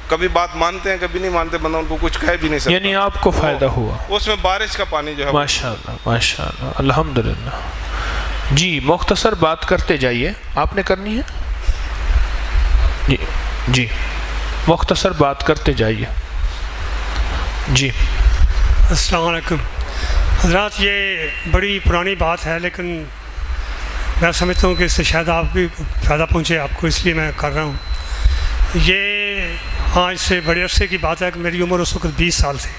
Speaker 3: کبھی بات مانتے ہیں کبھی نہیں مانتے، بندہ ان کو کچھ کہہ بھی نہیں سکتا.
Speaker 1: یعنی آپ کو فائدہ ہوا
Speaker 3: اس میں بارش کا پانی جو ہے.
Speaker 1: ماشاءاللہ ماشاءاللہ الحمدللہ. جی مختصر بات کرتے جائیے. آپ نے کرنی ہے؟ جی جی مختصر بات کرتے جائیے. جی
Speaker 4: السلام علیکم حضرات. یہ بڑی پرانی بات ہے، لیکن میں سمجھتا ہوں کہ اس سے شاید آپ بھی فائدہ پہنچے آپ کو، اس لیے میں کر رہا ہوں. یہ آج سے بڑے عرصے کی بات ہے کہ میری عمر اس وقت 20 سال تھی.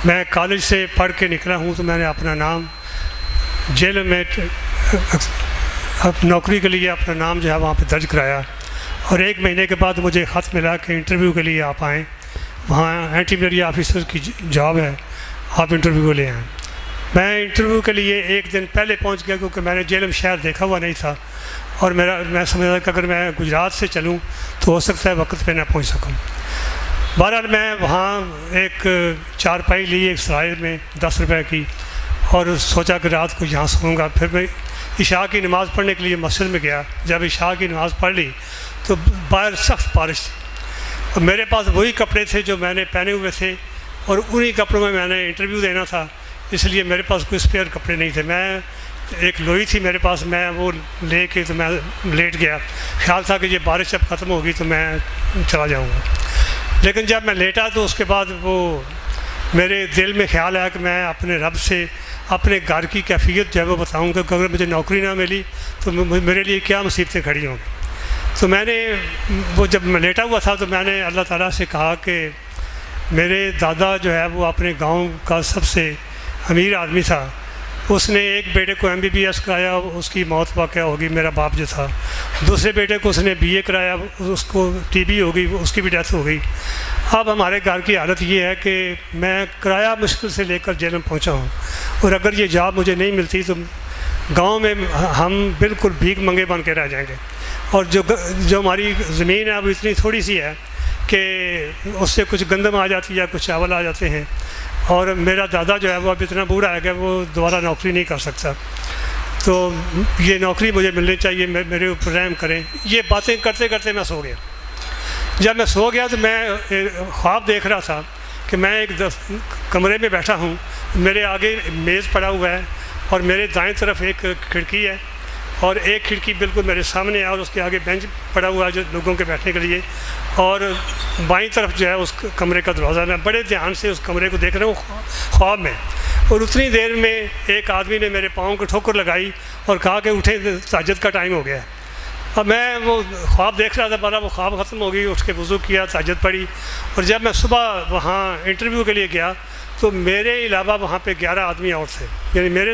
Speaker 4: میں کالج سے پڑھ کے نکلا ہوں، تو میں نے اپنا نام جیل میں نوکری کے لیے اپنا نام جو ہے وہاں پہ درج کرایا، اور 1 مہینے کے بعد مجھے خط ملا کہ انٹرویو کے لیے آپ آئیں، وہاں اینٹی ملیریا آفیسر کی جاب ہے، آپ انٹرویو کو لے آئیں. میں انٹرویو کے لیے 1 دن پہلے پہنچ گیا، کیونکہ میں نے جیلم شہر دیکھا ہوا نہیں تھا، اور میں سمجھا کہ اگر میں گجرات سے چلوں تو ہو سکتا ہے وقت پہ نہ پہنچ سکوں. بہرحال میں وہاں ایک چارپائی لی ایک سرائے میں 10 روپے کی، اور سوچا کہ رات کو یہاں سوؤں گا. پھر میں عشاء کی نماز پڑھنے کے لیے مسجد میں گیا. جب عشاء کی نماز پڑھ لی تو باہر سخت بارش تھی، اور میرے پاس وہی کپڑے تھے جو میں نے پہنے ہوئے تھے، اور انہی کپڑوں میں نے انٹرویو دینا تھا، اس لیے میرے پاس کوئی اسپیئر کپڑے نہیں تھے. میں ایک لوئی تھی میرے پاس، میں وہ لے کے تو میں لیٹ گیا. خیال تھا کہ یہ بارش جب ختم ہوگی تو میں چلا جاؤں گا. لیکن جب میں لیٹا تو اس کے بعد وہ میرے دل میں خیال آیا کہ میں اپنے رب سے اپنے گھر کی کیفیت جو ہے وہ بتاؤں گا کہ اگر مجھے نوکری نہ ملی تو میرے لیے کیا مصیبتیں کھڑی ہوں گی. تو میں نے وہ جب میں لیٹا ہوا تھا تو میں نے اللہ تعالیٰ سے کہا کہ میرے دادا جو ہے وہ اپنے گاؤں کا سب سے امیر آدمی تھا، اس نے ایک بیٹے کو MBBS کرایا، اس کی موت واقع ہوگی، میرا باپ جو تھا. دوسرے بیٹے کو اس نے BA کرایا، اس کو TB ہو گئی، اس کی بھی ڈیتھ ہو گئی. اب ہمارے گھر کی حالت یہ ہے کہ میں کرایہ مشکل سے لے کر جیل میں پہنچا ہوں، اور اگر یہ جاب مجھے نہیں ملتی تو گاؤں میں ہم بالکل بھیک منگے بن کے رہ جائیں گے. اور جو ہماری زمین ہے وہ اتنی تھوڑی سی ہے کہ اس سے کچھ گندم آ جاتی ہے یا کچھ چاول آ جاتے ہیں، اور میرا دادا جو ہے وہ اب اتنا بوڑھا ہے کہ وہ دوبارہ نوکری نہیں کر سکتا. تو یہ نوکری مجھے ملنی چاہیے، میرے اوپر رحم کریں. یہ باتیں کرتے کرتے میں سو گیا. جب میں سو گیا تو میں خواب دیکھ رہا تھا کہ میں ایک کمرے میں بیٹھا ہوں، میرے آگے میز پڑا ہوا ہے، اور میرے دائیں طرف ایک کھڑکی ہے، اور ایک کھڑکی بالکل میرے سامنے ہے اور اس کے آگے بینچ پڑا ہوا ہے جو لوگوں کے بیٹھنے کے لیے، اور بائیں طرف جو ہے اس کمرے کا دروازہ. میں بڑے دھیان سے اس کمرے کو دیکھ رہا ہوں خواب میں، اور اتنی دیر میں ایک آدمی نے میرے پاؤں کو ٹھوکر لگائی اور کہا کہ اٹھے تہجد کا ٹائم ہو گیا ہے. اب میں وہ خواب دیکھ رہا تھا، بارہ وہ خواب ختم ہو گئی، اٹھ کے وضو کیا، تہجد پڑھی، اور جب میں صبح وہاں انٹرویو کے لیے گیا تو میرے علاوہ وہاں پہ 11 آدمی اور تھے، یعنی میرے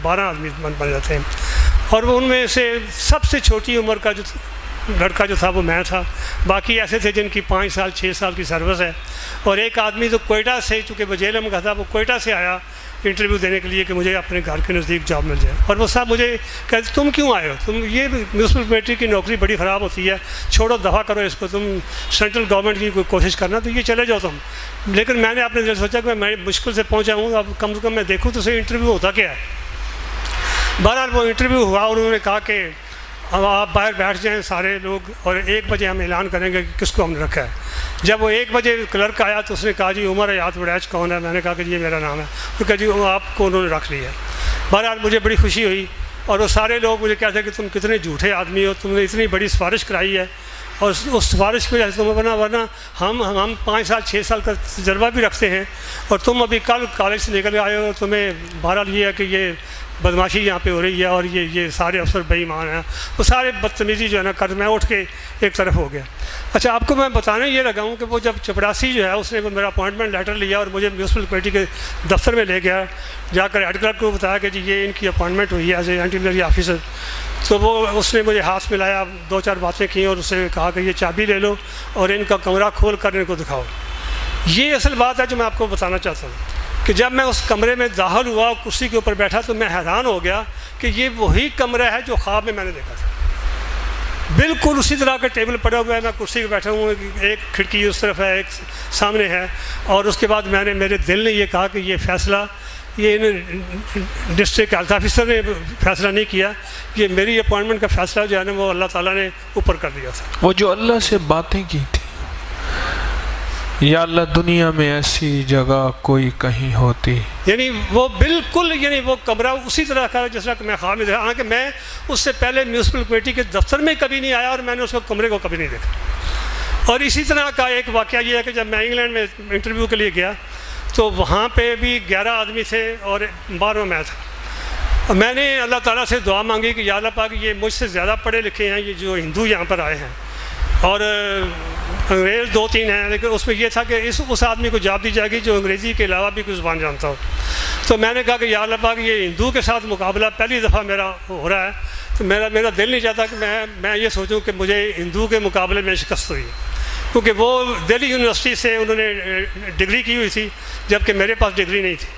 Speaker 4: 12 آدمی بن جاتے ہیں، اور وہ ان میں سے سب سے چھوٹی عمر کا جو لڑکا جو تھا وہ میں تھا. باقی ایسے تھے جن کی 5 سال 6 سال کی سروس ہے، اور ایک آدمی تو کوئٹہ سے، چونکہ وہ جیلم کا تھا، وہ کوئٹہ سے آیا انٹرویو دینے کے لیے کہ مجھے اپنے گھر کے نزدیک جاب مل جائے. اور وہ صاحب مجھے کہتے تم کیوں آئے ہو، تم یہ میونسپل کمیٹی کی نوکری بڑی خراب ہوتی ہے، چھوڑو دفاع کرو اس کو، تم سینٹرل گورنمنٹ کی کوئی کوشش کرنا تو یہ چلے جاؤ تم. لیکن میں نے اپنے دل سوچا کہ میں مشکل سے پہنچا ہوں، اب کم سے کم میں دیکھوں تو صحیح انٹرویو ہوتا کیا ہے. بہرحال وہ انٹرویو ہوا اور انہوں نے کہا کہ اب آپ باہر بیٹھ جائیں سارے لوگ، اور 1 بجے ہم اعلان کریں گے کہ کس کو ہم نے رکھا ہے. جب وہ 1 بجے کلرک آیا تو اس نے کہا جی عمر حیات وڑیچ کون ہے؟ میں نے کہا کہ یہ میرا نام ہے. تو کہا جی آپ کو انہوں نے رکھ لیا ہے. بہرحال مجھے بڑی خوشی ہوئی، اور وہ سارے لوگ مجھے کہتے ہیں کہ تم کتنے جھوٹے آدمی ہو، تم نے اتنی بڑی سفارش کرائی ہے، اور اس سفارش کی وجہ سے تمہیں ورنہ ہم 5 سال 6 سال کا تجربہ بھی رکھتے ہیں، اور تم ابھی کل کالج سے نکل آئے ہو، تمہیں بہرحال یہ ہے کہ یہ بدماشی یہاں پہ ہو رہی ہے، اور یہ سارے افسر بے ایمان ہیں. وہ سارے بدتمیزی جو ہے نا کر، میں اٹھ کے ایک طرف ہو گیا. اچھا آپ کو میں بتانے یہ لگا ہوں کہ وہ جب چپڑاسی جو ہے اس نے میرا اپوائنٹمنٹ لیٹر لیا اور مجھے میونسپل کمیٹی کے دفتر میں لے گیا، جا کر ہیڈ کلرک کو بتایا کہ جی یہ ان کی اپوائنٹمنٹ ہوئی ہے ایز اے اینٹی آفیسر. تو وہ اس نے مجھے ہاتھ ملایا، 2-4 باتیں کی، اور اسے کہا کہ یہ چابی لے لو اور ان کا کمرہ کھول کر ان کو دکھاؤ. یہ اصل بات ہے جو میں آپ کو بتانا چاہتا ہوں کہ جب میں اس کمرے میں داخل ہوا، کرسی کے اوپر بیٹھا، تو میں حیران ہو گیا کہ یہ وہی کمرہ ہے جو خواب میں نے دیکھا تھا. بالکل اسی طرح کا ٹیبل پڑا ہوا ہے، میں کرسی پہ بیٹھا ہوں، ایک کھڑکی اس طرف ہے، ایک سامنے ہے. اور اس کے بعد میرے دل نے یہ کہا کہ یہ فیصلہ یہ ڈسٹرکٹ ہیلتھ آفیسر نے فیصلہ نہیں کیا، یہ میری اپوائنٹمنٹ کا فیصلہ جو ہے نا وہ اللہ تعالیٰ نے اوپر کر دیا تھا.
Speaker 1: وہ جو اللہ سے باتیں کی تھی، یا اللہ دنیا میں ایسی جگہ کوئی کہیں ہوتی،
Speaker 4: یعنی وہ بالکل، یعنی وہ کمرہ اسی طرح کا جس طرح کہ میں خواب میں دیکھا. حالانکہ میں اس سے پہلے میونسپل کمیٹی کے دفتر میں کبھی نہیں آیا، اور میں نے اس کو کمرے کو کبھی نہیں دیکھا. اور اسی طرح کا ایک واقعہ یہ ہے کہ جب میں انگلینڈ میں انٹرویو کے لیے گیا تو وہاں پہ بھی 11 آدمی تھے اور 12واں میں تھا. میں نے اللہ تعالیٰ سے دعا مانگی کہ یا اللہ پاک یہ مجھ سے زیادہ پڑھے لکھے ہیں یہ جو ہندو یہاں پر آئے ہیں، اور انگریز 2-3 ہیں، لیکن اس میں یہ تھا کہ اس آدمی کو جاب دی جائے گی جو انگریزی کے علاوہ بھی کوئی زبان جانتا ہو. تو میں نے کہا کہ یا اللہ پاک یہ ہندو کے ساتھ مقابلہ پہلی دفعہ میرا ہو رہا ہے، تو میرا دل نہیں چاہتا کہ میں یہ سوچوں کہ مجھے ہندو کے مقابلے میں شکست ہوئی، کیونکہ وہ دہلی یونیورسٹی سے انہوں نے ڈگری کی ہوئی تھی جبکہ میرے پاس ڈگری نہیں تھی.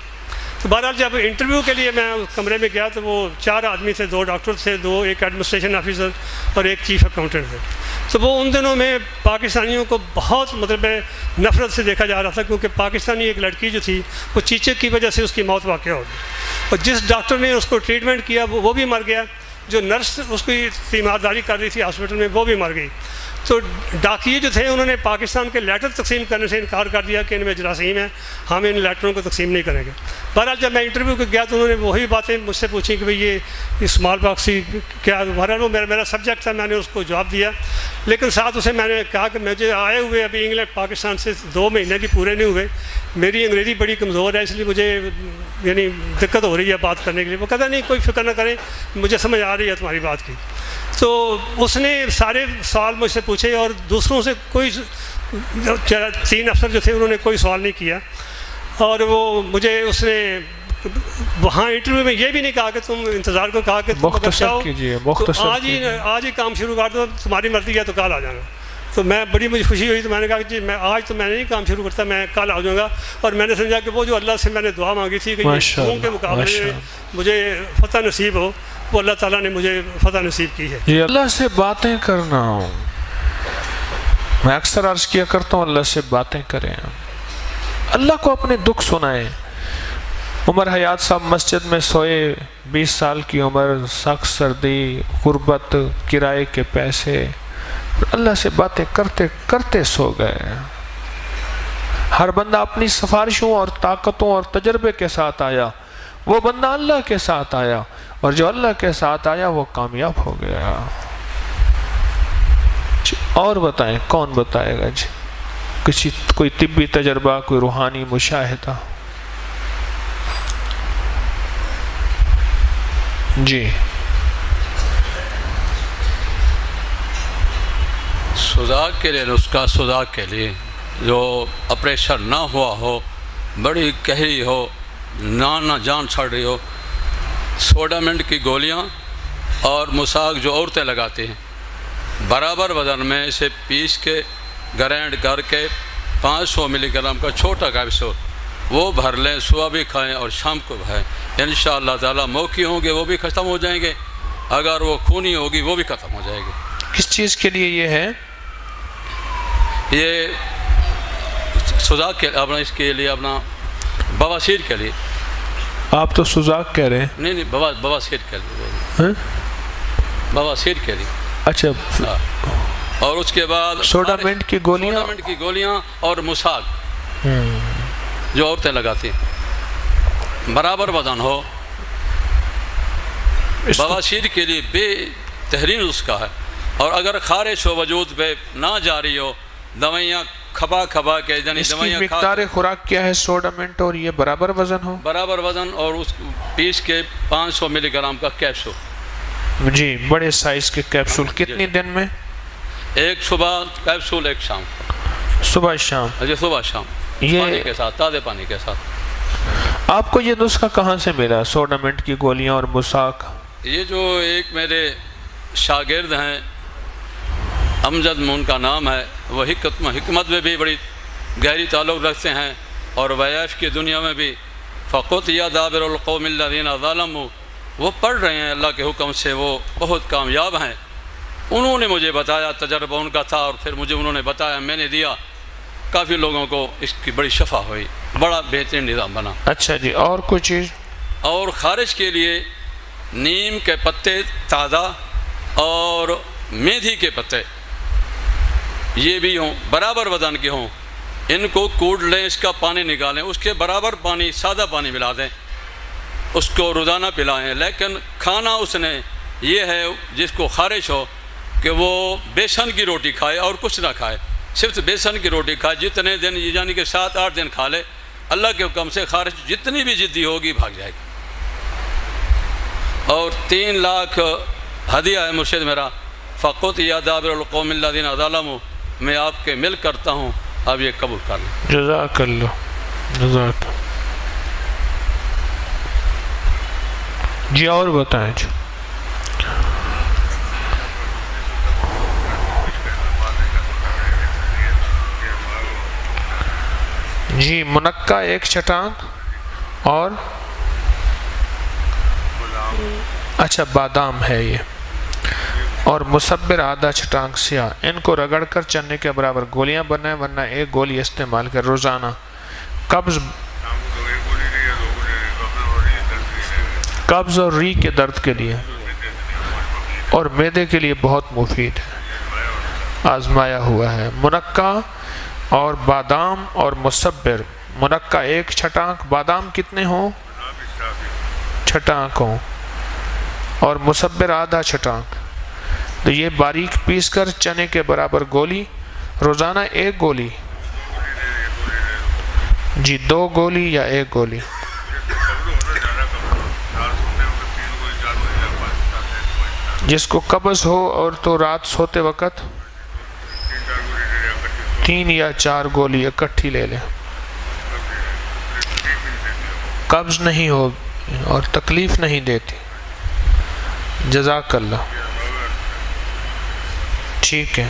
Speaker 4: تو بہرحال جب انٹرویو کے لیے میں اس کمرے میں گیا تو وہ 4 آدمی تھے، 2 ڈاکٹر تھے، 1 ایڈمنسٹریشن آفیسر اور 1 چیف اکاؤنٹنٹ تھے. تو وہ ان دنوں میں پاکستانیوں کو بہت مطلب نفرت سے دیکھا جا رہا تھا، کیونکہ پاکستانی ایک لڑکی جو تھی وہ چیچک کی وجہ سے اس کی موت واقع ہو گئی، اور جس ڈاکٹر نے اس کو ٹریٹمنٹ کیا وہ بھی مر گیا، جو نرس اس کی تیمارداری کر رہی تھی ہاسپٹل میں وہ بھی مر گئی. تو ڈاکیے جو تھے انہوں نے پاکستان کے لیٹر تقسیم کرنے سے انکار کر دیا کہ ان میں جراثیم ہیں، ہم ان لیٹروں کو تقسیم نہیں کریں گے. بہرحال جب میں انٹرویو کو گیا تو انہوں نے وہی باتیں مجھ سے پوچھی کہ بھئی یہ اسمال پاکس کیا. بہرحال وہ میرا سبجیکٹ تھا، میں نے اس کو جواب دیا، لیکن ساتھ اسے میں نے کہا کہ مجھے آئے ہوئے ابھی انگلینڈ پاکستان سے 2 مہینے بھی پورے نہیں ہوئے، میری انگریزی بڑی کمزور ہے، اس لیے مجھے یعنی دقت ہو رہی ہے بات کرنے کے لیے. وہ کہتا نہیں کوئی فکر نہ کریں، مجھے سمجھ آ رہی ہے تمہاری بات کی. تو اس نے سارے سوال مجھ سے پوچھے، اور دوسروں سے کوئی 3 افسر جو تھے انہوں نے کوئی سوال نہیں کیا. اور وہ مجھے اس نے وہاں انٹرویو میں یہ بھی نہیں کہا کہ تم انتظار کو، کہا کہ تم اگر چاہو تو آج ہی کام شروع کر دو، تمہاری مرضی ہے تو کل آ جانا. تو مجھے خوشی ہوئی، تو میں نے کہا کہ جی میں آج تو میں نہیں کام شروع کرتا، میں کل آ جاؤں گا. اور میں نے سمجھا کہ وہ جو اللہ سے میں نے دعا مانگی تھی کہ قوم کے مقابلے میں مجھے فتح نصیب ہو، وہ اللہ تعالیٰ نے مجھے فتح نصیب کی ہے.
Speaker 1: یہ اللہ سے باتیں کرنا، میں اکثر عرض کیا کرتا ہوں اللہ سے باتیں کریں، اللہ کو اپنے دکھ سنائیں. عمر حیات صاحب مسجد میں سوئے، 20 سال کی عمر، سخت سردی، غربت، کرائے کے پیسے، اللہ سے باتیں کرتے کرتے سو گئے. ہر بندہ اپنی سفارشوں اور طاقتوں اور تجربے کے ساتھ آیا، وہ بندہ اللہ کے ساتھ آیا، اور جو اللہ کے ساتھ آیا وہ کامیاب ہو گیا۔ اور بتائیں، کون بتائے گا جی؟ کوئی طبی تجربہ، کوئی روحانی مشاہدہ؟ جی
Speaker 5: سوزاک کے لیے، نسخہ سوزاک کے لیے جو آپریشن نہ ہوا ہو، بڑی گہری ہو، نہ جان چھڑ رہی ہو، سوڈامنٹ کی گولیاں اور مساق جو عورتیں لگاتی ہیں، برابر وزن میں اسے پیس کے گرینڈ کر کے 500 ملی گرام کا چھوٹا کیپسول وہ بھر لیں، صبح بھی کھائیں اور شام کو کھائیں، انشاءاللہ تعالیٰ موقع ہوں گے وہ بھی ختم ہو جائیں گے، اگر وہ خونی ہوگی وہ بھی ختم ہو جائے گی۔
Speaker 1: کس چیز کے لیے یہ ہے؟
Speaker 5: یہ سوزاک کے اپنا، اس کے لیے اپنا بواسیر کے لیے۔
Speaker 1: آپ تو سوزاک کہہ رہے ہیں۔
Speaker 5: نہیں بواسیر کے لیے،
Speaker 1: ہاں؟
Speaker 5: بواسیر کے لیے۔
Speaker 1: اچھا،
Speaker 5: اور اس کے بعد
Speaker 1: سوڈامنٹ کی گولیاں،
Speaker 5: سوڈامنٹ کی گولیاں اور مساق جو عورتیں لگاتی ہیں، برابر وزن ہو۔ بواسیر کے لیے بہترین نسخہ ہے، اور اگر خارش ہو وجود پہ نہ جاری ہو، دوائیاں کھپا کے، یعنی
Speaker 1: اس کی
Speaker 5: دوائیاں
Speaker 1: مقدار خوراک کیا ہے سوڈامنٹ، اور یہ برابر وزن ہو؟
Speaker 5: برابر وزن، اور اس پیس کے 500 ملی گرام کا کیپسول۔
Speaker 1: جی، بڑے سائز کے کیپسول، کتنی دن میں؟
Speaker 5: ایک صبح کیپسول، ایک شام،
Speaker 1: صبح شام؟
Speaker 5: جی صبح شام،
Speaker 1: یہ
Speaker 5: پانی کے ساتھ، تازے پانی کے ساتھ۔
Speaker 1: آپ کو یہ نسخہ کہاں سے ملا، سوڈامنٹ کی گولیاں اور مساق؟
Speaker 5: یہ جو ایک میرے شاگرد ہیں، امجد میں ان کا نام ہے، وہ حکمت میں بھی بڑی گہری تعلق رکھتے ہیں، اور ویف کی دنیا میں بھی فقط یا دابر القوم الذین ظلموا وہ پڑھ رہے ہیں، اللہ کے حکم سے وہ بہت کامیاب ہیں۔ انہوں نے مجھے بتایا، تجربہ ان کا تھا، اور پھر مجھے انہوں نے بتایا، میں نے دیا، کافی لوگوں کو اس کی بڑی شفا ہوئی، بڑا بہترین نظام بنا۔
Speaker 1: اچھا جی، اور کوئی چیز؟
Speaker 5: اور خارش کے لیے نیم کے پتے تازہ اور میتھی کے پتے یہ بھی ہوں، برابر وزن کے ہوں، ان کو کوٹ لیں، اس کا پانی نکالیں، اس کے برابر پانی، سادہ پانی ملا دیں، اس کو روزانہ پلائیں۔ لیکن کھانا اس نے یہ ہے، جس کو خارش ہو، کہ وہ بیسن کی روٹی کھائے اور کچھ نہ کھائے، صرف بیسن کی روٹی کھائے، جتنے دن، یعنی کہ 7-8 دن کھا لے، اللہ کے حکم سے خارش جتنی بھی جدی ہوگی بھاگ جائے گی۔ اور 3 لاکھ ہدیہ ہے مرشد میرا، فقط یا دابر القوم الذین ظلموا، میں آپ کے مل کرتا ہوں، آپ یہ قبول کر لیں۔
Speaker 1: جزاک اللہ، جزاک۔ جی اور بتائیں جی۔ جی، منقع 1 چٹانک، اور اچھا بادام ہے یہ، اور مصبر آدھا چٹانک سیاہ، ان کو رگڑ کر چنے کے برابر گولیاں بنائیں، ورنہ 1 گولی استعمال کر روزانہ۔ قبض اور ری کے درد کے لیے اور معدے کے لیے بہت مفید ہے، آزمایا ہوا ہے۔ منقع اور بادام اور مصبر، منقع 1 چٹانک، بادام کتنے ہوں؟ چھٹانک ہوں، اور مصبر آدھا چھٹانک، تو یہ باریک پیس کر چنے کے برابر گولی، روزانہ 1 گولی، جی 2 گولی یا 1 گولی۔ جس کو قبض ہو اور تو رات سوتے وقت 3 یا 4 گولی اکٹھی لے لیں، قبض نہیں ہو اور تکلیف نہیں دیتی۔ جزاک اللہ، ٹھیک ہے۔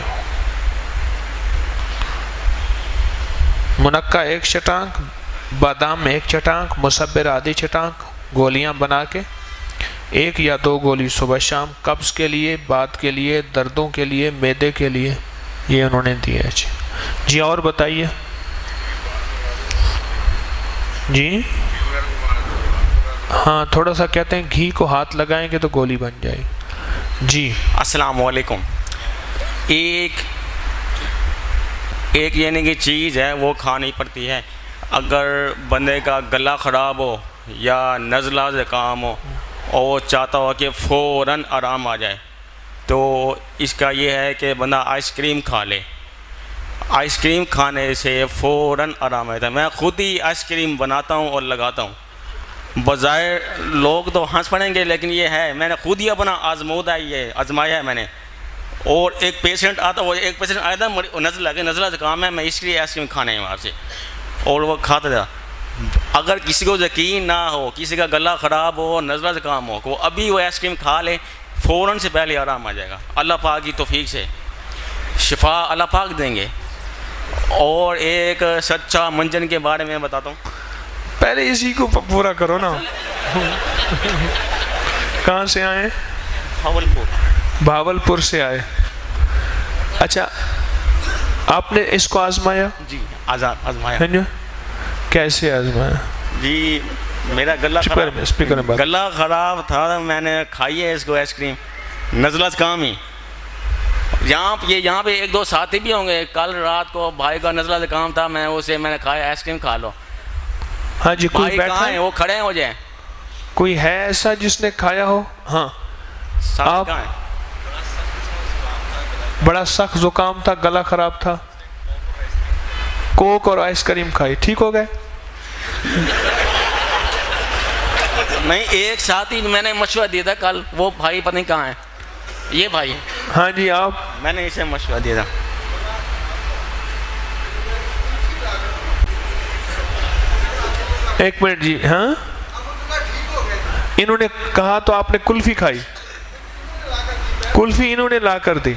Speaker 1: منقع 1 چٹانک، بادام 1 چٹانک، مصبر آدھی چٹانک، گولیاں بنا کے 1 یا 2 گولی صبح شام، قبض کے لیے، بات کے لیے، دردوں کے لیے، معدے کے لیے، یہ انہوں نے دیا ہے۔ جی اور بتائیے۔ جی ہاں، تھوڑا سا کہتے ہیں گھی کو ہاتھ لگائیں گے تو گولی بن جائے گی۔ جی
Speaker 6: السلام علیکم۔ ایک یعنی کہ چیز ہے وہ کھانی پڑتی ہے، اگر بندے کا گلا خراب ہو یا نزلہ زکام ہو اور وہ چاہتا ہو کہ فوراً آرام آ جائے، تو اس کا یہ ہے کہ بندہ آئس کریم کھا لے. آئس کریم کھانے سے فوراً آرام آتا ہے. میں خود ہی آئس کریم بناتا ہوں اور لگاتا ہوں. بظاہر لوگ تو ہنس پڑیں گے، لیکن یہ ہے میں نے خود ہی اپنا آزمودہ یہ آزمایا ہے میں نے. اور ایک پیشنٹ آیا تھا نزلہ زکام ہے، میں اس لیے آئس کریم کھانے ہیں وہاں سے، اور وہ کھاتا تھا. اگر کسی کو یقین نہ ہو، کسی کا گلا خراب ہو، نزلہ زکام ہو، وہ ابھی وہ آئس کریم کھا لے، فوراً سے پہلے آرام آ جائے گا. اللہ پاک کی توفیق سے شفا اللہ پاک دیں گے. اور ایک سچا منجن کے بارے میں بتاتا ہوں.
Speaker 1: پہلے اسی کو پورا کرو نا. کہاں سے آئے؟ بھاولپور سے آئے. اچھا، آپ نے اس کو آزمایا؟
Speaker 6: جی آزمایا.
Speaker 1: کیسے آزمایا؟
Speaker 6: جی میرا گلا خراب تھا، میں نے کھائی ہے اس کو آئس کریم، نزلہ زکام ہی. یہاں پہ ایک دو ساتھی بھی ہوں گے. کل رات کو بھائی کا نزلہ زکام تھا، میں نے کھایا آئس کریم کھا لو.
Speaker 1: ہاں جی، کوئی
Speaker 6: بیٹھا ہے وہ کھڑے ہو جائیں.
Speaker 1: کوئی ہے ایسا جس نے کھایا ہو؟ ہاں. آپ بڑا سخت زکام تھا، گلا خراب تھا، کوک اور آئس کریم کھائی، ٹھیک ہو گئے؟
Speaker 6: نہیں، ایک ساتھی میں نے مشورہ دیا تھا کل، وہ بھائی پتہ نہیں کہاں ہے، یہ بھائی.
Speaker 1: ہاں جی، آپ
Speaker 6: میں نے اسے مشورہ دیا تھا.
Speaker 1: ایک منٹ جی. ہاں، انہوں نے کہا تو آپ نے کلفی کھائی؟ کلفی انہوں نے لا کر دی.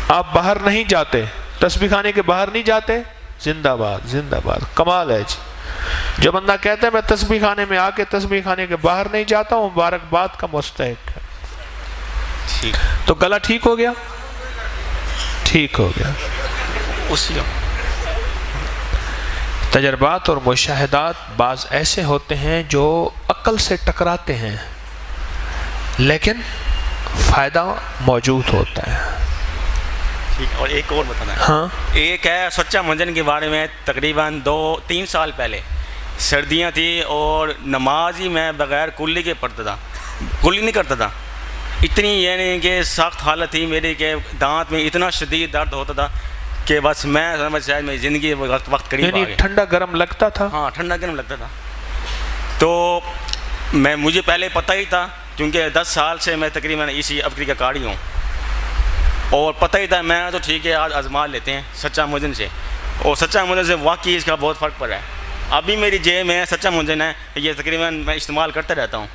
Speaker 1: آپ باہر نہیں جاتے، تسبیح خانے کے باہر نہیں جاتے؟ زندہ باد، زندہ باد، کمال ہے جی. جو بندہ کہتا ہے میں تسبیح خانے میں آ کے تسبیح خانے کے باہر نہیں جاتا ہوں، مبارکباد کا مستحق ہے. تو گلا ٹھیک ہو گیا؟ ٹھیک ہو گیا. تجربات اور مشاہدات بعض ایسے ہوتے ہیں جو عقل سے ٹکراتے ہیں، لیکن فائدہ موجود ہوتا ہے.
Speaker 6: اور ایک اور بتانا ہے.
Speaker 1: ہاں.
Speaker 6: ایک ہے سچا منجن کے بارے میں. تقریباً 2-3 سال پہلے سردیاں تھیں اور نماز ہی میں بغیر کلی کے پڑھتا تھا، کلی نہیں کرتا تھا. اتنی یعنی کہ سخت حالت تھی میری کہ دانت میں اتنا شدید درد ہوتا تھا کہ بس میں سمجھ شاید میری زندگی وقت قریب آ گئی.
Speaker 1: ٹھنڈا گرم لگتا تھا؟
Speaker 6: ہاں، ٹھنڈا گرم لگتا تھا. تو مجھے پہلے پتہ ہی تھا، کیونکہ 10 سال سے میں تقریباً اسی افریقہ کا کاڑی ہوں، اور پتہ ہی تھا. میں تو ٹھیک ہے آج آزما لیتے ہیں سچا منجن سے. اور سچا منجن سے واقعی اس کا بہت فرق پڑا ہے. ابھی میری جیب میں سچا منجن ہے، یہ تقریباً میں استعمال کرتا رہتا ہوں.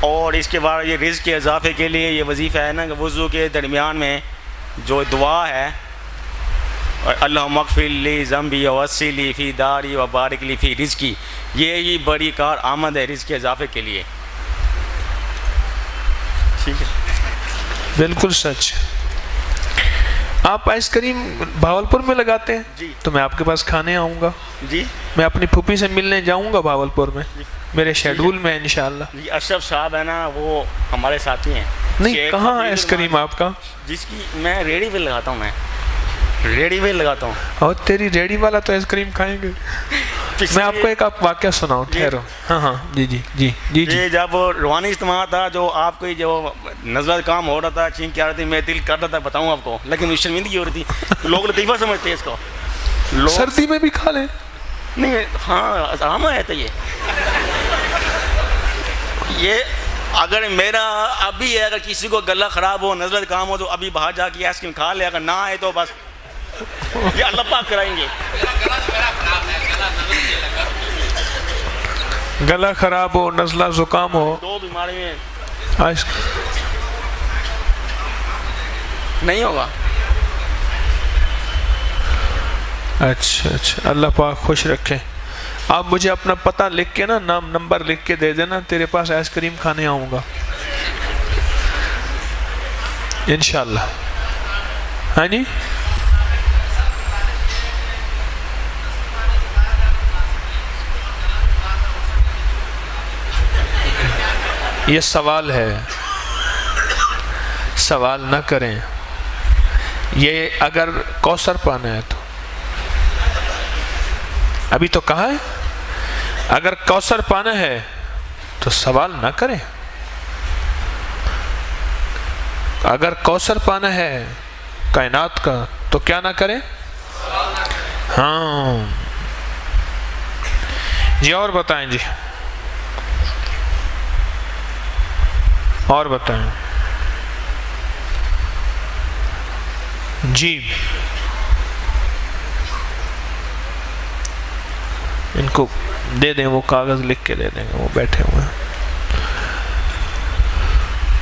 Speaker 6: اور اس کے بعد یہ رزق کے اضافے کے لیے یہ وظیفہ ہے نا کہ وضو کے درمیان میں جو دعا ہے، اللہم اغفر لی ذنبی ووسع لی فی داری وبارک لی فی رزقی، یہ بڑی کار آمد ہے رزق کے اضافے کے لیے. ٹھیک ہے،
Speaker 1: بالکل سچ. آپ آئس کریم بھاولپور میں لگاتے ہیں؟
Speaker 6: جی.
Speaker 1: تو میں آپ کے پاس کھانے آؤں گا.
Speaker 6: جی،
Speaker 1: میں اپنی پھوپھی سے ملنے جاؤں گا بھاولپور میں، میرے شیڈول میں انشاءاللہ.
Speaker 6: جی اشرف صاحب ہے نا، وہ ہمارے ساتھی ہیں.
Speaker 1: نہیں، کہاں ہے آئس کریم آپ کا؟
Speaker 6: جس کی میں ریڈی پہ لگاتا ہوں، میں ریڈی پہ لگاتا ہوں.
Speaker 1: اور تیری ریڈی والا تو آئس کریم کھائیں گے. میں آپ کو ایک واقعہ سناؤں، ٹھہرو. ہاں ہاں جی جی جی جی جی.
Speaker 6: یہ جب روحانی اجتماع تھا، جو آپ کو جو نزلہ کام ہو رہا تھا، چھینک کے آ رہی تھی، میں دل کر رہا تھا بتاؤں آپ کو، لیکن شرمندگی ہو رہی تھی. لوگ لطیفہ سمجھتے ہیں اس کو.
Speaker 1: سردی میں بھی کھا لیں؟
Speaker 6: نہیں، ہاں عام ہے. تو یہ اگر میرا ابھی ہے، اگر کسی کو گلا خراب ہو، نزلہ کام ہو، تو ابھی باہر جا کے آئس کریم کھا لے. اگر نہ آئے تو بس یہ اللہ پاک کرائیں گے.
Speaker 1: گلا خراب ہو، نزلہ زکام ہو،
Speaker 6: 2 بیماری میں نہیں ہوگا.
Speaker 1: اچھا اچھا، اللہ پاک خوش رکھے. آپ مجھے اپنا پتہ لکھ کے نا، نام نمبر لکھ کے دے دینا، تیرے پاس آئس کریم کھانے آؤں گا انشاءاللہ. ہاں جی. یہ سوال ہے، سوال نہ کریں. یہ اگر کوثر پانا ہے تو ابھی تو کہا ہے اگر کوثر پانا ہے تو سوال نہ کریں، اگر کوثر پانا ہے کائنات کا تو کیا نہ کریں؟ ہاں جی اور بتائیں جی، اور بتائیں جی۔ ان کو دے دیں، وہ کاغذ لکھ کے دے دیں گے، وہ بیٹھے ہوئے ہیں۔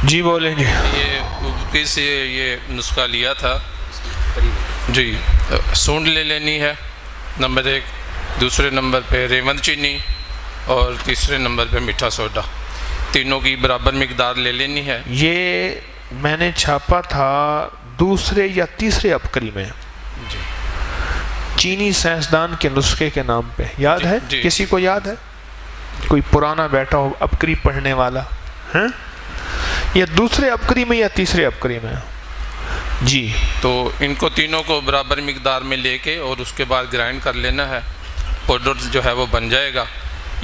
Speaker 1: جی بولیں جی۔
Speaker 7: یہ اوپی سے یہ نسخہ لیا تھا جی، سونڈ لے لینی ہے نمبر 1، دوسرے نمبر پہ ریون چینی، اور تیسرے نمبر پہ میٹھا سوڈا، تینوں کی برابر مقدار لے لینی ہے۔
Speaker 1: یہ میں نے چھاپا تھا دوسرے یا تیسرے ابکری میں،
Speaker 7: جی
Speaker 1: چینی سائنسدان کے نسخے کے نام پہ، یاد ہے؟
Speaker 7: جی۔
Speaker 1: کسی کو یاد ہے؟ کوئی پرانا بیٹا ہو ابکری پڑھنے والا ہیں؟ یہ دوسرے ابکری میں یا تیسرے ابکری میں؟ جی
Speaker 7: تو ان کو تینوں کو برابر مقدار میں لے کے اور اس کے بعد گرائنڈ کر لینا ہے، پاؤڈر جو ہے وہ بن جائے گا۔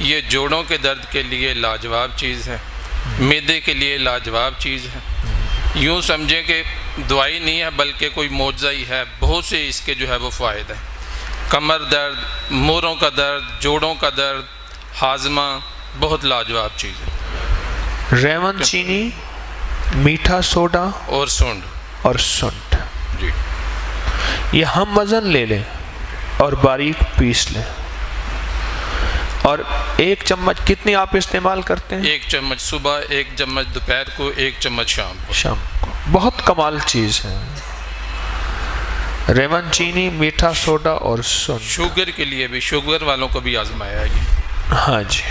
Speaker 7: یہ جوڑوں کے درد کے لیے لاجواب چیز ہے، معدے کے لیے لاجواب چیز ہے، یوں سمجھیں کہ دوائی نہیں ہے بلکہ کوئی معجزہ ہی ہے، بہت سے اس کے جو ہے وہ فوائد ہیں۔ کمر درد، موڑوں کا درد، جوڑوں کا درد، ہاضمہ، بہت لاجواب چیز ہے۔
Speaker 1: ریون چینی، میٹھا سوڈا
Speaker 7: اور سونڈ
Speaker 1: اور سنٹ،
Speaker 7: جی
Speaker 1: یہ ہم وزن لے لیں اور باریک پیس لیں، اور 1 چمچ کتنی آپ استعمال کرتے ہیں؟
Speaker 7: 1 چمچ صبح، 1 چمچ دوپہر کو، 1 چمچ شام کو۔
Speaker 1: شام کو۔ بہت کمال چیز ہے، ریون چینی، میٹھا سوڈا اور سنٹ۔
Speaker 7: شوگر کے لیے بھی، شوگر والوں کو بھی آزمایا ہے یہ۔
Speaker 1: ہاں جی۔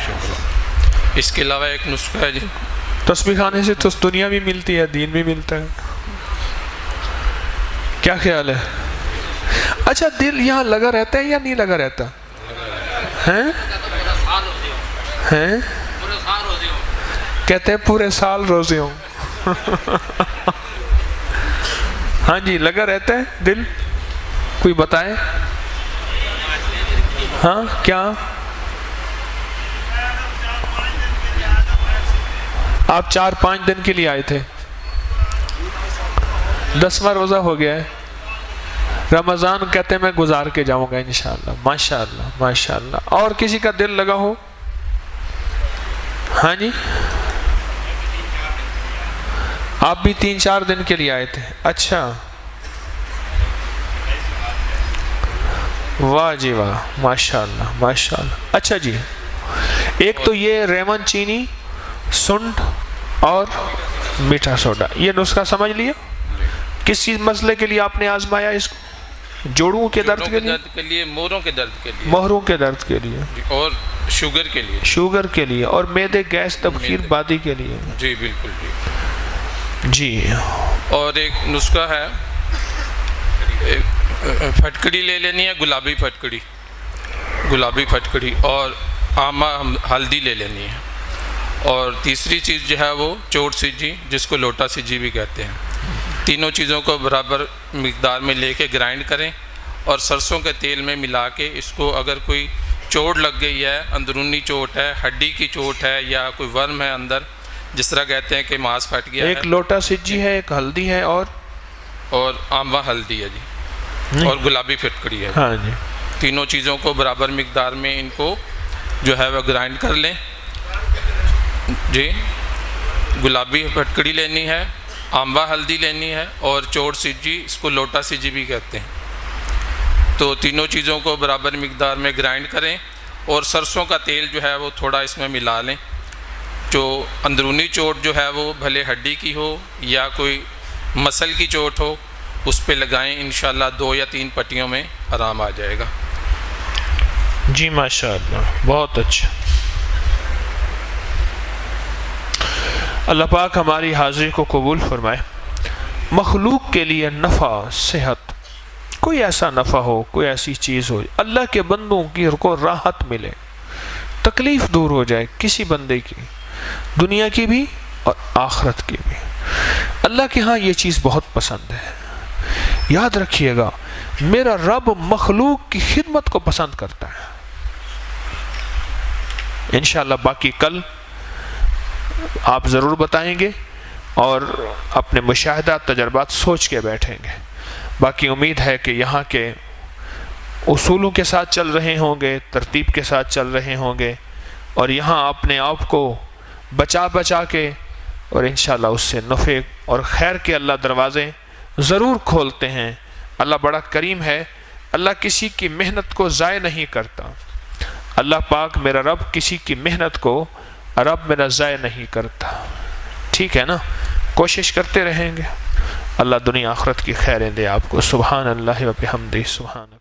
Speaker 7: اس کے علاوہ ایک نسخہ ہے جی،
Speaker 1: تسبیح کھانے سے تو دنیا بھی ملتی ہے، دین بھی ملتا ہے، کیا خیال ہے؟ اچھا دل یہاں لگا رہتا ہے یا نہیں لگا رہتا ہیں؟ ہیں؟ کہتے ہیں پورے سال روزے ہوں۔ ہاں جی لگا رہتا ہے دل، کوئی بتائے؟ ہاں کیا آپ 4-5 دن کے لیے آئے تھے، 10واں روزہ ہو گیا ہے، رمضان کہتے ہیں میں گزار کے جاؤں گا انشاءاللہ۔ ماشاءاللہ ماشاءاللہ۔ اور کسی کا دل لگا ہو؟ ہاں جی آپ بھی 3-4 دن کے لیے آئے تھے، اچھا واہ جی واہ، ماشاءاللہ ماشاءاللہ۔ اچھا جی، ایک تو یہ ریون چینی، سنٹ اور میٹھا سوڈا، یہ نسخہ سمجھ لیا؟ کس چیز مسئلے کے لیے آپ نے آزمایا اس کو؟ جوڑوں کے درد کے لیے،
Speaker 7: موڑوں کے درد کے لیے،
Speaker 1: مہروں کے درد کے لیے،
Speaker 7: اور شوگر کے لیے،
Speaker 1: شوگر کے لیے، اور معدے گیس تبخیر بادی کے لیے۔
Speaker 7: جی بالکل جی۔
Speaker 1: جی
Speaker 7: اور ایک نسخہ ہے، پھٹکڑی لے لینی ہے، گلابی پھٹکڑی، گلابی پھٹکڑی، اور آمہ ہلدی لے لینی ہے، اور تیسری چیز جو ہے وہ چوٹ سیجی، جس کو لوٹا سیجی بھی کہتے ہیں۔ تینوں چیزوں کو برابر مقدار میں لے کے گرائنڈ کریں، اور سرسوں کے تیل میں ملا کے اس کو، اگر کوئی چوٹ لگ گئی ہے، اندرونی چوٹ ہے، ہڈی کی چوٹ ہے، یا کوئی ورم ہے اندر، جس طرح کہتے ہیں کہ ماس پھٹ گیا ہے،
Speaker 1: ایک لوٹا سجی ہے، ایک ہلدی ہے،
Speaker 7: اور آموہ ہلدی ہے جی، اور گلابی پھٹکڑی ہے۔
Speaker 1: ہاں جی
Speaker 7: تینوں چیزوں کو برابر مقدار میں ان کو جو ہے وہ گرائنڈ کر لیں جی۔ گلابی پھٹکڑی لینی ہے، آمبا ہلدی لینی ہے، اور چوٹ سجی، اس کو لوٹا سجی بھی کہتے ہیں۔ تو تینوں چیزوں کو برابر مقدار میں گرائنڈ کریں، اور سرسوں کا تیل جو ہے وہ تھوڑا اس میں ملا لیں۔ جو اندرونی چوٹ جو ہے وہ بھلے ہڈی کی ہو یا کوئی مسل کی چوٹ ہو، اس پہ لگائیں، انشاءاللہ 2 یا 3 پٹیوں میں آرام آ جائے گا۔
Speaker 1: جی ماشاءاللہ، بہت اچھا۔ اللہ پاک ہماری حاضری کو قبول فرمائے۔ مخلوق کے لیے نفع، صحت، کوئی ایسا نفع ہو، کوئی ایسی چیز ہو، اللہ کے بندوں کی کو راحت ملے، تکلیف دور ہو جائے کسی بندے کی، دنیا کی بھی اور آخرت کی بھی، اللہ کے ہاں یہ چیز بہت پسند ہے۔ یاد رکھیے گا، میرا رب مخلوق کی خدمت کو پسند کرتا ہے۔ انشاءاللہ باقی کل آپ ضرور بتائیں گے اور اپنے مشاہدہ تجربات سوچ کے بیٹھیں گے. باقی امید ہے کہ یہاں کے اصولوں کے ساتھ چل رہے ہوں گے, ترتیب کے ساتھ چل رہے ہوں گے, اور یہاں اپنے آپ کو بچا کے اور انشاءاللہ اس سے نفع اور خیر کے اللہ دروازے ضرور کھولتے ہیں. اللہ بڑا کریم ہے, اللہ کسی کی محنت کو ضائع نہیں کرتا. اللہ پاک میرا رب کسی کی محنت کو رب میرا ضائع نہیں کرتا. ٹھیک ہے نا, کوشش کرتے رہیں گے. اللہ دنیا آخرت کی خیریں دے آپ کو. سبحان اللہ و بحمدہ سبحان